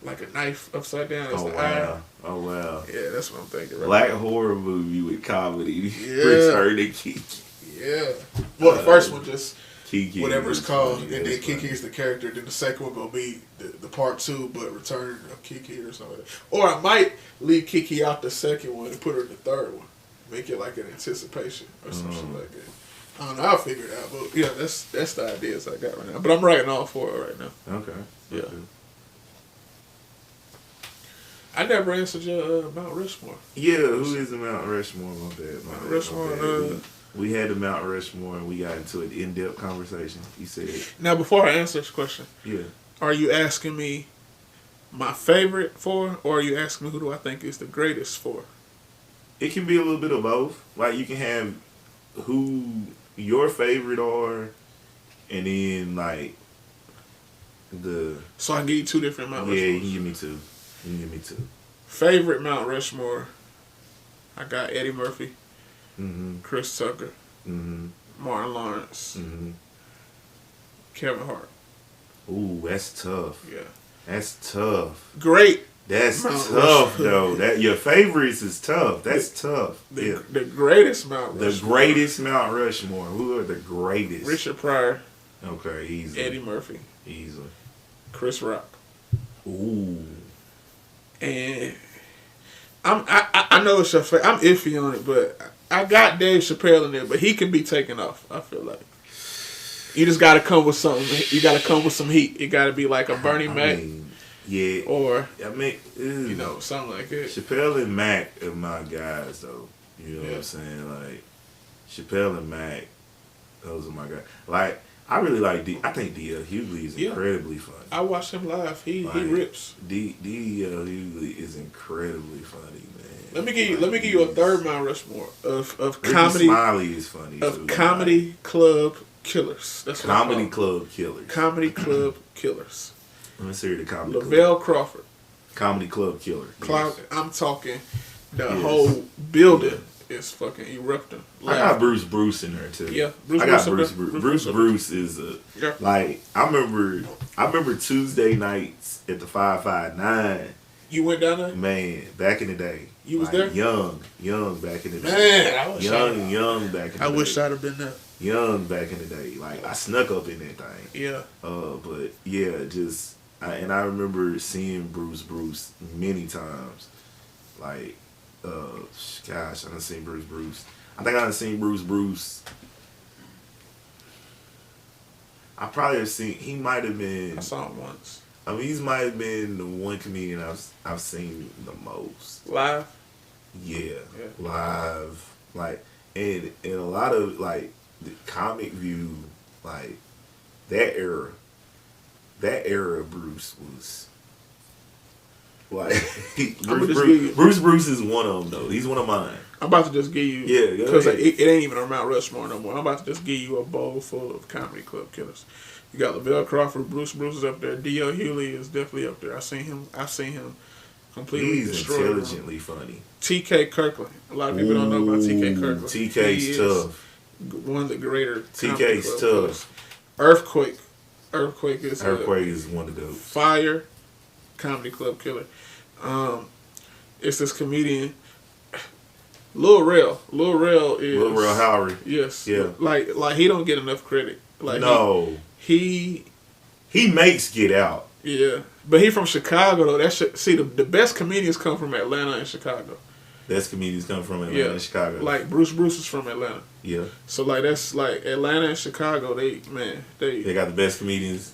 S4: Like a knife upside down. Is
S2: Oh
S4: the
S2: wow.
S4: eye.
S2: Oh wow.
S4: Yeah, that's what I'm thinking. Right
S2: Black
S4: now.
S2: horror movie with comedy.
S4: Yeah.
S2: Return to Kiki.
S4: Yeah. Well, the first one just
S2: Kiki.
S4: whatever it's
S2: is
S4: called,
S2: funny.
S4: and then
S2: That's
S4: Kiki
S2: funny.
S4: is the character. Then the second one gonna be the part 2, but Return of Kiki or something. Like that. Or I might leave Kiki out the second one and put her in the third one, make it like an anticipation or some shit like that. I don't know. I'll figure it out, but yeah, that's the ideas I got right now. But I'm writing all 4 right now.
S2: Okay.
S4: Yeah.
S2: Okay.
S4: I never answered your Mount Rushmore.
S2: Yeah, who is the Mount Rushmore? My bad.
S4: Mount Rushmore.
S2: We had the Mount Rushmore and we got into an in-depth conversation. You said,
S4: Now, before I answer this question,
S2: yeah.
S4: Are you asking me my favorite four, or are you asking me who do I think is the greatest four?
S2: It can be a little bit of both. Like you can have who your favorite are, and then like the.
S4: So I can give you two different Mount Rushmore.
S2: Yeah, you can give me two. You can give me two.
S4: Favorite Mount Rushmore. I got Eddie Murphy, Chris Tucker, Martin Lawrence, Kevin Hart.
S2: Ooh, that's tough.
S4: Yeah,
S2: that's tough.
S4: Great.
S2: That's
S4: Mount
S2: tough
S4: Rushmore.
S2: though. That your favorites is tough. That's tough.
S4: The greatest Mount Rushmore.
S2: The greatest Mount Rushmore. Who are the greatest?
S4: Richard Pryor.
S2: Okay, easily.
S4: Eddie Murphy.
S2: Easily.
S4: Chris Rock.
S2: Ooh.
S4: And I know it's your favorite. I'm iffy on it, but I got Dave Chappelle in there, but he can be taken off. I feel like you just got to come with something. You got to come with some heat. It got to be like a Bernie Mac,
S2: yeah.
S4: Or
S2: you
S4: know, something like that.
S2: Chappelle and Mac are my guys, though. You know what I'm saying? Like Chappelle and Mac, those are my guys. Like I really like I think D.L. Hughley is incredibly funny.
S4: I watched him live. He rips.
S2: D.L. Hughley is incredibly funny, man.
S4: Let me give you a third Mount Rushmore of
S2: Ricky
S4: comedy.
S2: Smiley is funny
S4: of
S2: too.
S4: comedy club killers. That's what
S2: Comedy Club Killers.
S4: Comedy club killers.
S2: Let me see the comedy.
S4: Lavelle Crawford.
S2: Comedy Club Killer. Yes.
S4: I'm talking the whole building is fucking erupting.
S2: I got Bruce in there too.
S4: Yeah,
S2: I got Bruce is a like I remember Tuesday nights at the 559.
S4: You went down there?
S2: Man, back in the day.
S4: You was there?
S2: Young back in the day.
S4: Man, I wish
S2: young back in the day.
S4: I wish I'd have been there.
S2: Young back in the day. Like I snuck up in that thing.
S4: Yeah.
S2: But yeah, and I remember seeing Bruce many times. Like gosh, I done seen Bruce. I think I done seen Bruce. I probably have seen. He might have been.
S4: I saw him once.
S2: I mean, he might have been the one comedian I've seen the most
S4: live.
S2: Yeah, live. Like, and a lot of like the Comic View, like that era. That era of Bruce was. Like Bruce is one of them though. He's one of mine.
S4: I'm about to just give you because it ain't even on Mount Rushmore no more. I'm about to just give you a bowl full of comedy club killers. You got Lavelle Crawford, Bruce is up there. D.L. Hughley is definitely up there. I've seen him completely destroy.
S2: He's intelligently funny.
S4: T.K. Kirkland. A lot of people don't know about T.K. Kirkland.
S2: T.K.'s tough.
S4: One of the greater.
S2: T.K.'s tough.
S4: Killers. Earthquake is
S2: one of those.
S4: Fire comedy club killer. It's this comedian Lil Rel. Lil Rel
S2: Howard.
S4: Yes.
S2: Yeah.
S4: Like he don't get enough credit. Like
S2: no.
S4: He
S2: makes Get Out.
S4: Yeah. But he from Chicago though. The best comedians come from Atlanta and Chicago.
S2: Best comedians come from Atlanta and Chicago.
S4: Like Bruce is from Atlanta.
S2: Yeah.
S4: So like that's like Atlanta and Chicago, they
S2: got the best comedians.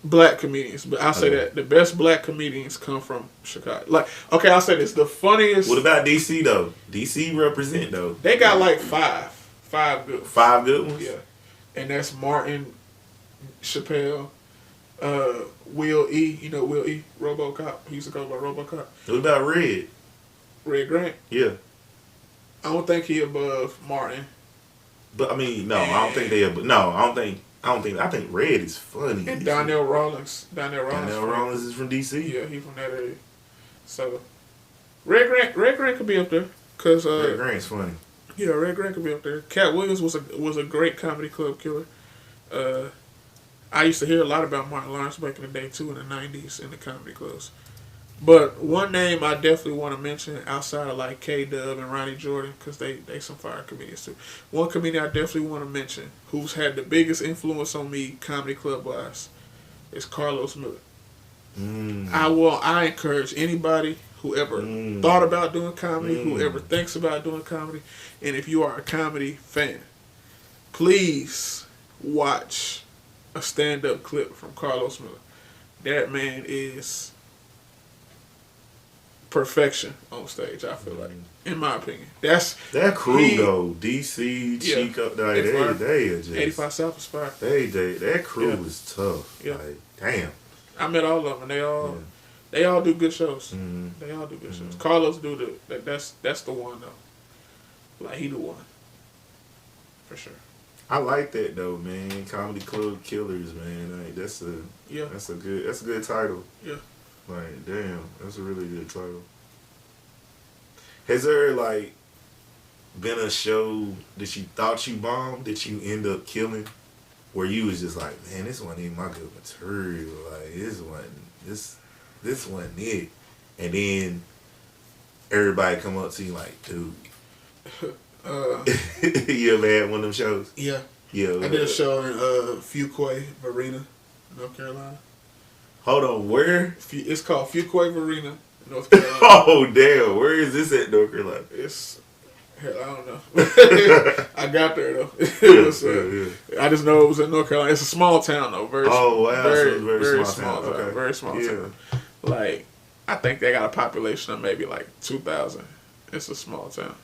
S4: Black comedians, but I'll say that the best black comedians come from Chicago. Like, okay, I'll say this: the funniest.
S2: What about DC though? DC represent though.
S4: They got like five good ones.
S2: 5 good ones.
S4: Yeah, and that's Martin, Chappelle, Will E. You know Will E. RoboCop. He used to go by RoboCop.
S2: What about Red
S4: Grant?
S2: Yeah.
S4: I don't think he above Martin.
S2: But I mean, no, I don't think they. No, I think Red is funny.
S4: And Donnell Rawlings.
S2: Donnell Rawlings is from DC.
S4: Yeah, he from that area. So, Red Grant could be up there. Cause
S2: Red Grant's funny.
S4: Yeah, Red Grant could be up there. Cat Williams was a great comedy club killer. I used to hear a lot about Martin Lawrence back in the day too, in the '90s in the comedy clubs. But one name I definitely want to mention outside of like K-Dub and Ronnie Jordan, because they some fire comedians too. One comedian I definitely want to mention who's had the biggest influence on me comedy club wise is Carlos Miller. I encourage anybody who ever thought about doing comedy, who ever thinks about doing comedy, and if you are a comedy fan, please watch a stand-up clip from Carlos Miller. That man is perfection on stage, I feel like, in my opinion.
S2: That crew though, DC, Chico, they are just
S4: 85 South is fire.
S2: That crew is tough.
S4: Yeah.
S2: Like, damn.
S4: I met all of them. They all do good shows.
S2: Mm-hmm.
S4: They all do good shows. Carlos do that's the one though. Like he the one. For sure.
S2: I like that though, man. Comedy Club Killers, man. Like, that's a good title.
S4: Yeah.
S2: Like, damn, that's a really good title. Has there like been a show that you thought you bombed that you end up killing, where you was just like, man, this wasn't even my good material. Like, this wasn't it. And then everybody come up to you like, dude. You ever had one of them shows?
S4: Yeah.
S2: Yeah.
S4: I did a show in Fuquay, Marina, North Carolina.
S2: Hold on, where?
S4: It's called Fuquay Marina, North Carolina.
S2: Oh damn, where is this at, North Carolina?
S4: It's hell, I don't know. I got there though. It was, I just know it was in North Carolina. It's a small town though. Very small town.
S2: Okay.
S4: Very small town. Like, I think they got a population of maybe like 2,000. It's a small town.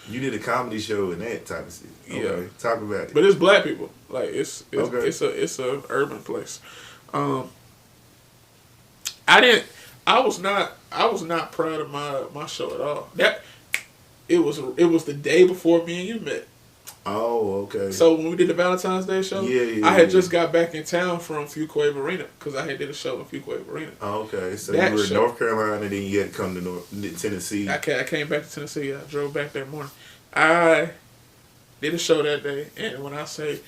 S2: You did a comedy show in that type of city. Okay.
S4: Yeah.
S2: Talk about it.
S4: But it's black people. Like it's
S2: Okay.
S4: it's a urban place. I was not proud of my show at all. It was the day before me and you met.
S2: Oh, okay.
S4: So when we did the Valentine's Day show, I had just got back in town from Fuquay Marina because I had did a show in Fuquay Marina.
S2: Oh, okay. So
S4: That
S2: you were in
S4: show.
S2: North Carolina, and then you had to come to Tennessee.
S4: I came back to Tennessee. I drove back that morning. I did a show that day, and when I say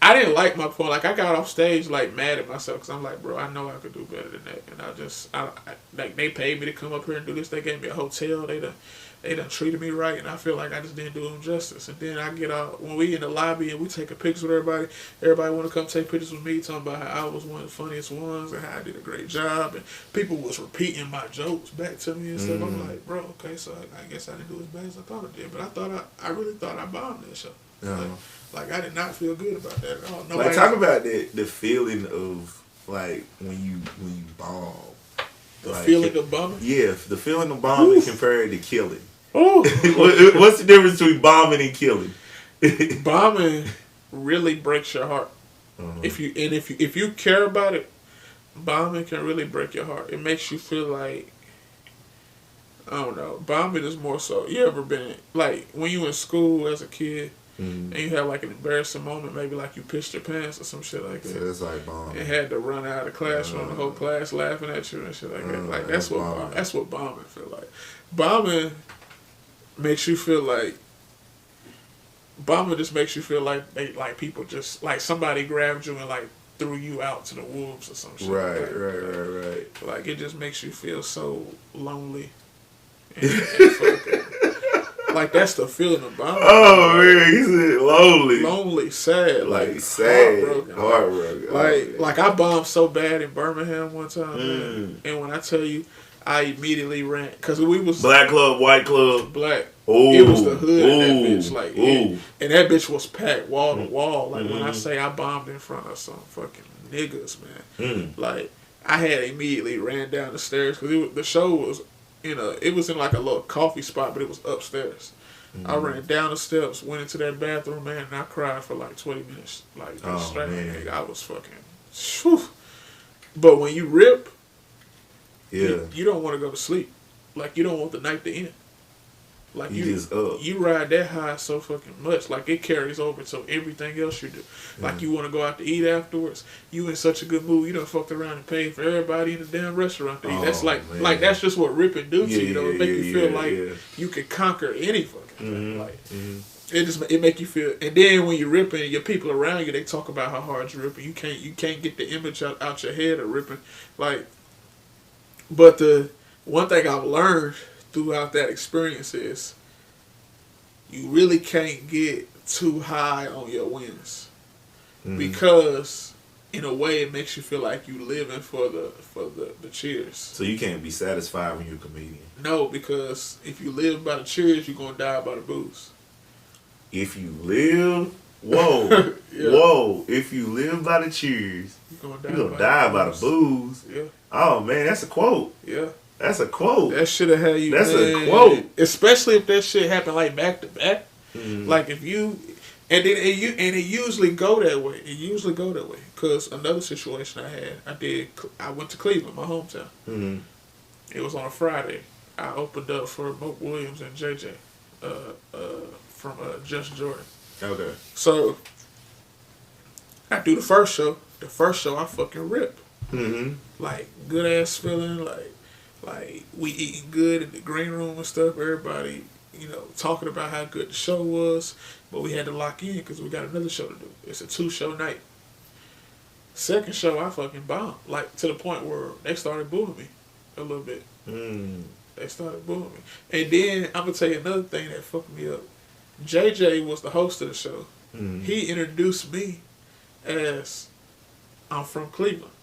S4: I didn't like my point, like I got off stage like mad at myself because I'm like, bro, I know I could do better than that, and I like they paid me to come up here and do this. They gave me a hotel. They done treated me right, and I feel like I just didn't do them justice. And then I get out when we in the lobby and we take a picture with everybody. Everybody want to come take pictures with me, talking about how I was one of the funniest ones and how I did a great job. And people was repeating my jokes back to me and stuff. I'm like, bro, okay, so I guess I didn't do as bad as I thought I did, but I really thought I bombed that show. Like I did not feel good about that at all.
S2: Like, talk about the feeling of like when you bomb.
S4: The feeling of bombing?
S2: Yeah, the feeling of bombing compared to killing.
S4: Oh.
S2: What's the difference between bombing and killing?
S4: Bombing really breaks your heart. If you care about it, bombing can really break your heart. It makes you feel like, I don't know. Bombing is more so. You ever been like when you in school as a kid and you have like an embarrassing moment, maybe like you pissed your pants or some shit like that.
S2: So that's like bombing. And
S4: had to run out of the classroom, the whole class laughing at you and shit like that. Like that's what bombing feel like. Bombing makes you feel like. Bombing just makes you feel like people just like somebody grabbed you and like threw you out to the wolves or some shit.
S2: Right.
S4: Like it just makes you feel so lonely. And fucking, like that's the feeling of bombing.
S2: Oh man, he said lonely.
S4: Lonely, sad,
S2: like sad, heartbroken.
S4: Like I bombed so bad in Birmingham one time, man. And when I tell you, I immediately ran because we was
S2: black club, white club,
S4: black.
S2: Ooh,
S4: it was the hood of that bitch, like,
S2: and
S4: that bitch was packed wall to wall. Like when I say I bombed in front of some fucking niggas, man. Like I had immediately ran down the stairs because the show was it was in like a little coffee spot, but it was upstairs. I ran down the steps, went into that bathroom, man, and I cried for like 20 minutes, like straight. Man. I was fucking. Whew. But when you rip, you don't want to go to sleep. Like you don't want the night to end. Like you just up. You ride that high so fucking much, like it carries over to everything else you do. Like you want to go out to eat afterwards. You in such a good mood, you done fucked around and paid for everybody in the damn restaurant to eat. That's like that's just what ripping do to you. Though it make you feel like you can conquer any fucking thing. Like it make you feel. And then when you're ripping, your people around you they talk about how hard you're ripping. You can't get the image out your head of ripping. Like, but the one thing I've learned throughout that experience is you really can't get too high on your wins because in a way it makes you feel like you living for the cheers. So you can't be satisfied when you're a comedian. No, because if you live by the cheers, you're gonna die by the booze. If you live, whoa, if you live by the cheers, you're gonna die by the booze. Yeah. Oh man, that's a quote. Yeah. That's a quote. That should have had you. That's a quote. Especially if that shit happened like back to back. Like if you, and it usually go that way. It usually go that way. Because another situation I went to Cleveland, my hometown.
S2: Mm-hmm.
S4: It was on a Friday. I opened up for Moke Williams and JJ from Just Jordan.
S2: Okay.
S4: So I do the first show. The first show I fucking rip.
S2: Mm-hmm.
S4: Like good ass feeling. Like we eating good in the green room and stuff. Everybody, talking about how good the show was. But we had to lock in because we got another show to do. It's a 2-show night. Second show I fucking bombed. Like to the point where they started booing me a little bit.
S2: Mm.
S4: They started booing me. And then I'm gonna tell you another thing that fucked me up. JJ was the host of the show.
S2: Mm.
S4: He introduced me as I'm from Cleveland.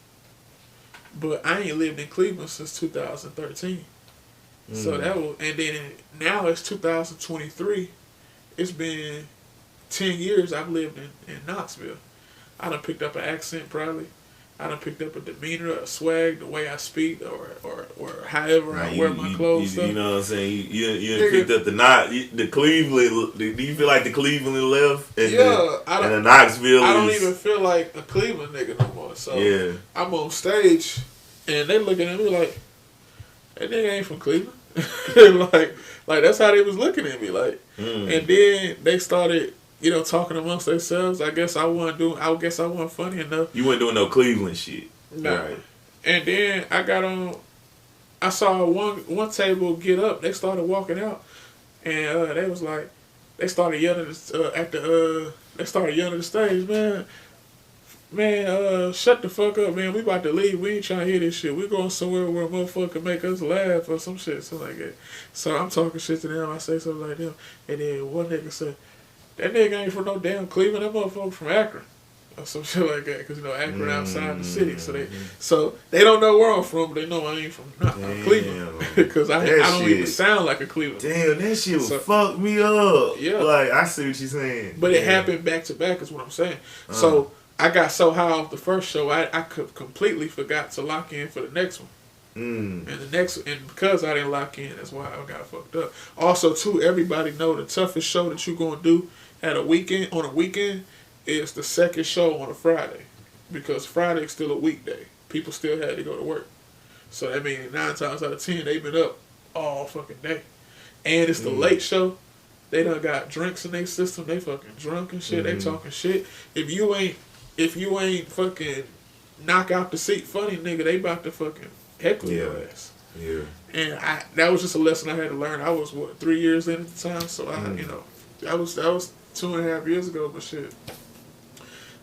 S4: But I ain't lived in Cleveland since 2013. So that was, and then now it's 2023. It's been 10 years I've lived in Knoxville. I done picked up an accent probably. I done picked up a demeanor, a swag, the way I speak, or however I wear my clothes.
S2: You know what I'm saying? You picked up the Cleveland. Do you feel like the Cleveland left? And the Knoxville.
S4: I don't even feel like a Cleveland nigga no more. So
S2: yeah.
S4: I'm on stage, and they looking at me like, that nigga ain't from Cleveland. like that's how they was looking at me. Like, and then they started. Talking amongst themselves. I guess I wasn't funny enough.
S2: You weren't doing no Cleveland shit.
S4: No. Right. And then I saw one table get up. They started walking out. And they was like, they started yelling at the stage, man, shut the fuck up, man. We about to leave. We ain't trying to hear this shit. We going somewhere where a motherfucker make us laugh or some shit, something like that. So I'm talking shit to them. I say something like them. And then one nigga said, that nigga ain't from no damn Cleveland. That motherfucker from Akron. Or some shit like that. Because, Akron outside the city. So they don't know where I'm from, but they know I ain't from Cleveland. Because I don't even sound like a Cleveland.
S2: Damn, that shit would fuck me up.
S4: Yeah.
S2: Like, I see what you're saying.
S4: But it happened back to back is what I'm saying. So I got so high off the first show, I completely forgot to lock in for the next one. And because I didn't lock in, that's why I got fucked up. Also, too, everybody know the toughest show that you gonna do on a weekend is the second show on a Friday, because Friday's still a weekday. People still had to go to work, so that means 9 times out of 10 they've been up all fucking day, and it's the late show. They done got drinks in their system. They fucking drunk and shit. They talking shit. If you ain't fucking knock out the seat funny, nigga, they about to fucking heckle your ass. Yeah. And that was just a lesson I had to learn. I was 3 years in at the time, so that was 2.5 years ago, but shit,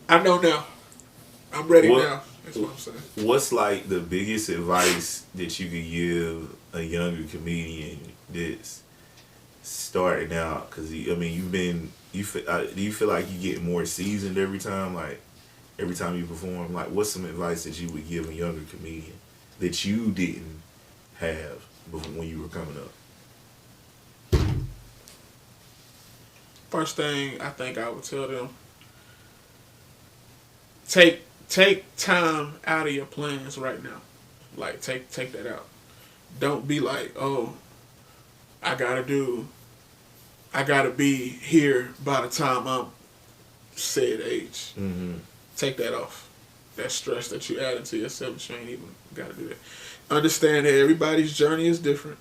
S4: I know now. I'm ready now. That's what I'm saying. What's
S2: like the biggest advice that you could give a younger comedian that's starting out? Because do you feel like you get more seasoned every time? Like every time you perform, like what's some advice that you would give a younger comedian that you didn't have before when you were coming up?
S4: First thing I think I would tell them, take time out of your plans right now. Like take that out. Don't be like, oh, I gotta be here by the time I'm said age. Take that off. That stress that you add into yourself, that you ain't even gotta do that. Understand that everybody's journey is different.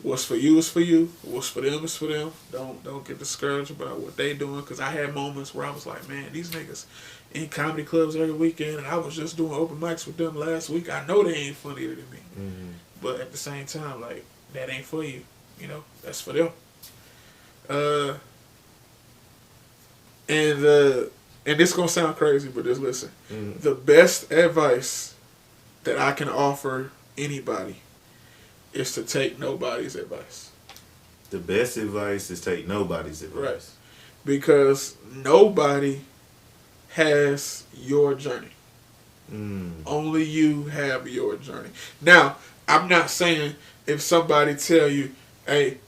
S4: What's for you is for you. What's for them is for them. Don't get discouraged about what they doing. Because I had moments where I was like, man, these niggas in comedy clubs every weekend, and I was just doing open mics with them last week. I know they ain't funnier than me. But at the same time, like, that ain't for you. That's for them. And this gonna sound crazy, but just listen. The best advice that I can offer anybody is to take nobody's advice.
S2: The best advice is take nobody's advice.
S4: Right. Because nobody has your journey. Only you have your journey. Now, I'm not saying if somebody tell you, hey,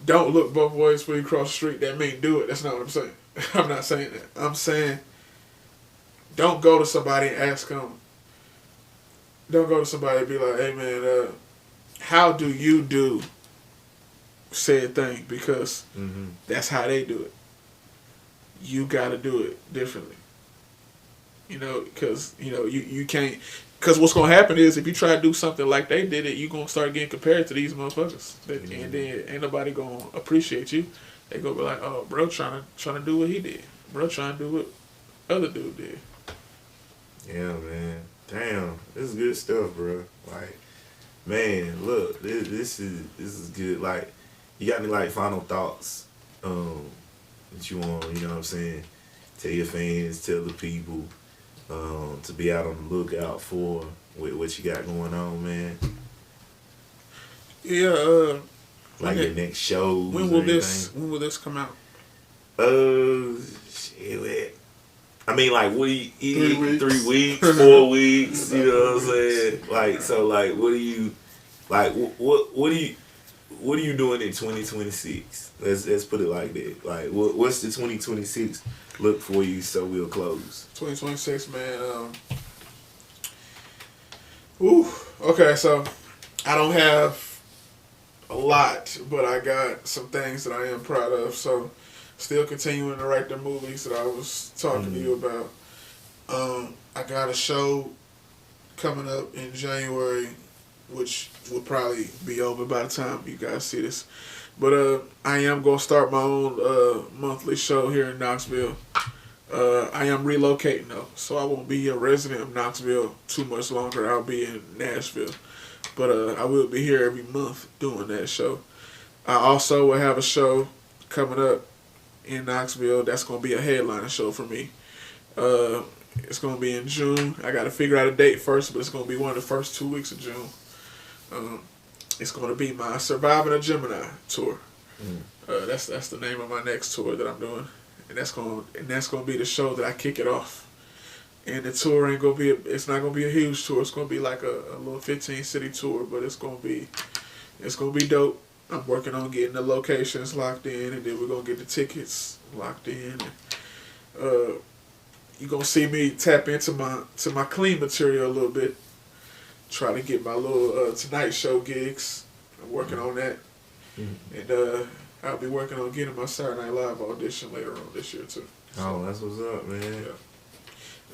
S4: don't look both ways when you cross the street, that mean do it. That's not what I'm saying. I'm not saying that. I'm saying don't go to somebody and ask them. Don't go to somebody and be like, hey man, how do you do said thing? Because that's how they do it. you got to do it differently. You know, because you can't. Because what's gonna happen is if you try to do something like they did it, you gonna start getting compared to these motherfuckers, and then ain't nobody gonna appreciate you. They gonna be like, oh, bro, trying to do what he did. Bro, trying to do what other dude did.
S2: Yeah, man. Damn, this is good stuff, bro. Like, man, look, this is good. Like, you got any like final thoughts that you want? You know what I'm saying? Tell your fans, tell the people. To be out on the lookout for with what you got going on, man.
S4: Yeah.
S2: Like your next show.
S4: When will this come out?
S2: Shit. I mean, like, what do you
S1: 3 weeks.
S2: 3 weeks, 4 weeks? You know what I'm saying? Like, so, like, what do you, like, what are you doing in 2026? Let's put it like that. Like, what's the 2026 look for you? So we'll close.
S4: 2026, man. Okay, so I don't have a lot, but I got some things that I am proud of. So, still continuing to write the movies that I was talking to you about. I got a show coming up in January, which will probably be over by the time you guys see this. But I am going to start my own monthly show here in Knoxville. I am relocating, though, so I won't be a resident of Knoxville too much longer. I'll be in Nashville. But I will be here every month doing that show. I also will have a show coming up in Knoxville that's going to be a headliner show for me. It's going to be in June. I got to figure out a date first, but it's going to be one of the first 2 weeks of June. It's going to be my Surviving a Gemini tour. That's the name of my next tour that I'm doing, and that's going to be the show that I kick it off. And the tour ain't going to be it's not going to be a huge tour. It's going to be like a little 15-city tour, but it's going to be dope. I'm working on getting the locations locked in, and then we're going to get the tickets locked in. And, you're going to see me tap into my clean material a little bit. Try to get my little Tonight Show gigs. I'm working on that. And I'll be working on getting my Saturday Night Live audition later on this year, too.
S2: So, that's what's up, man.
S4: Yeah.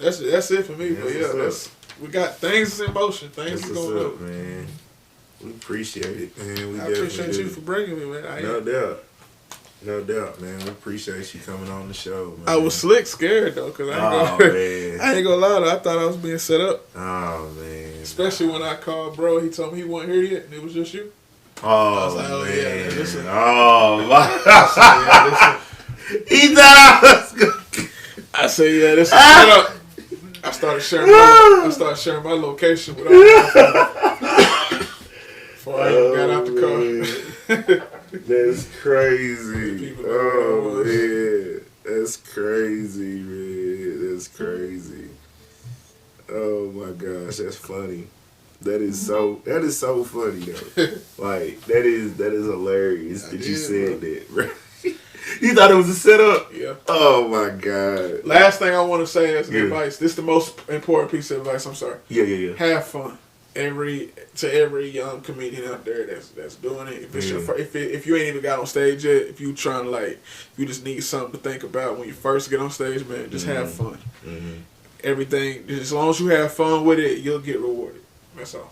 S4: That's it for me. But yeah, we got things in motion. Things
S2: that's
S4: going
S2: up,
S4: up.
S2: Man. We appreciate it, man.
S4: I appreciate you for bringing me, man.
S2: No doubt, man. We appreciate you coming on the show, man.
S4: I was slick scared, though, because I ain't gonna lie, though. I thought I was being set up.
S2: Oh, man.
S4: Especially when I called bro. He told me he wasn't here yet, and it was just you.
S2: Oh,
S4: I was like,
S2: man.
S4: Yeah, listen.
S2: Oh, my.
S4: I said, yeah, listen.
S2: He thought I was going
S4: I said, yeah, this is set up. I started sharing my location with all before I even got out the car.
S2: That's crazy. Oh, man. That's crazy, man. That's crazy. Oh, my gosh. That's funny. That is so funny, though. Like, that is hilarious that you said that, bro. You thought it was a setup?
S4: Yeah.
S2: Oh, my God.
S4: Last thing I want to say as advice. This is the most important piece of advice. I'm sorry.
S2: Yeah.
S4: Have fun. Every young comedian out there that's doing it. If it's if you ain't even got on stage yet, if you trying to if you just need something to think about when you first get on stage, man, just have fun. Everything, as long as you have fun with it, you'll get rewarded. That's all.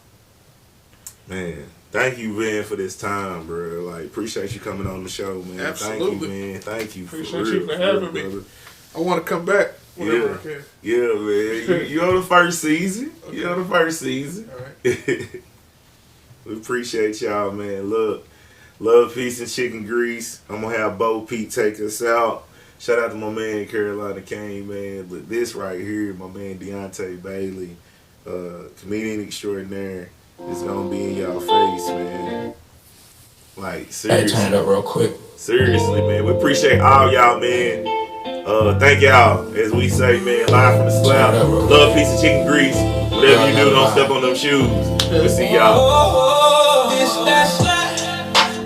S2: Man, thank you, man, for this time, bro. Like, appreciate you coming on the show, man.
S4: Absolutely.
S2: Thank you, man. Thank you.
S4: Appreciate you for having me. Brother. I want to come back whenever I can.
S2: Yeah, man. You on the first season. Okay. You on the first season.
S4: All right.
S2: We appreciate y'all, man. Look, love, peace, and chicken grease. I'm going to have Bo Pete take us out. Shout out to my man, Carolina Kane, man. But this right here, my man, Deonte Bailey, comedian extraordinaire, is going to be in y'all face, man. Like, seriously.
S3: Hey, turn it up real quick.
S2: Seriously, man. We appreciate all y'all, man. Thank y'all, as we say, man, live from the slab. Love, peace, and chicken grease. Whatever you do, don't step on them shoes. We'll see y'all.
S3: This that slap,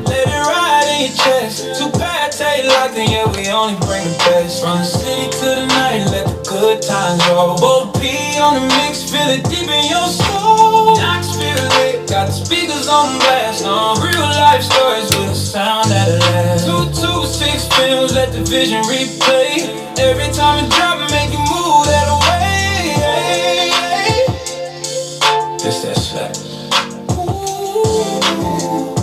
S3: let it ride in your chest. Two bad Tate locked in, yeah, we only bring the best. From the city to the night, let the good times roll. Bold P on the mix, feel it deep in your soul. Knoxville lit, got the speakers on blast. Real life stories with a sound that lasts. 226 mixed films, let the vision replay. Every time it drop, make you move that way. It's that slack. Ooh.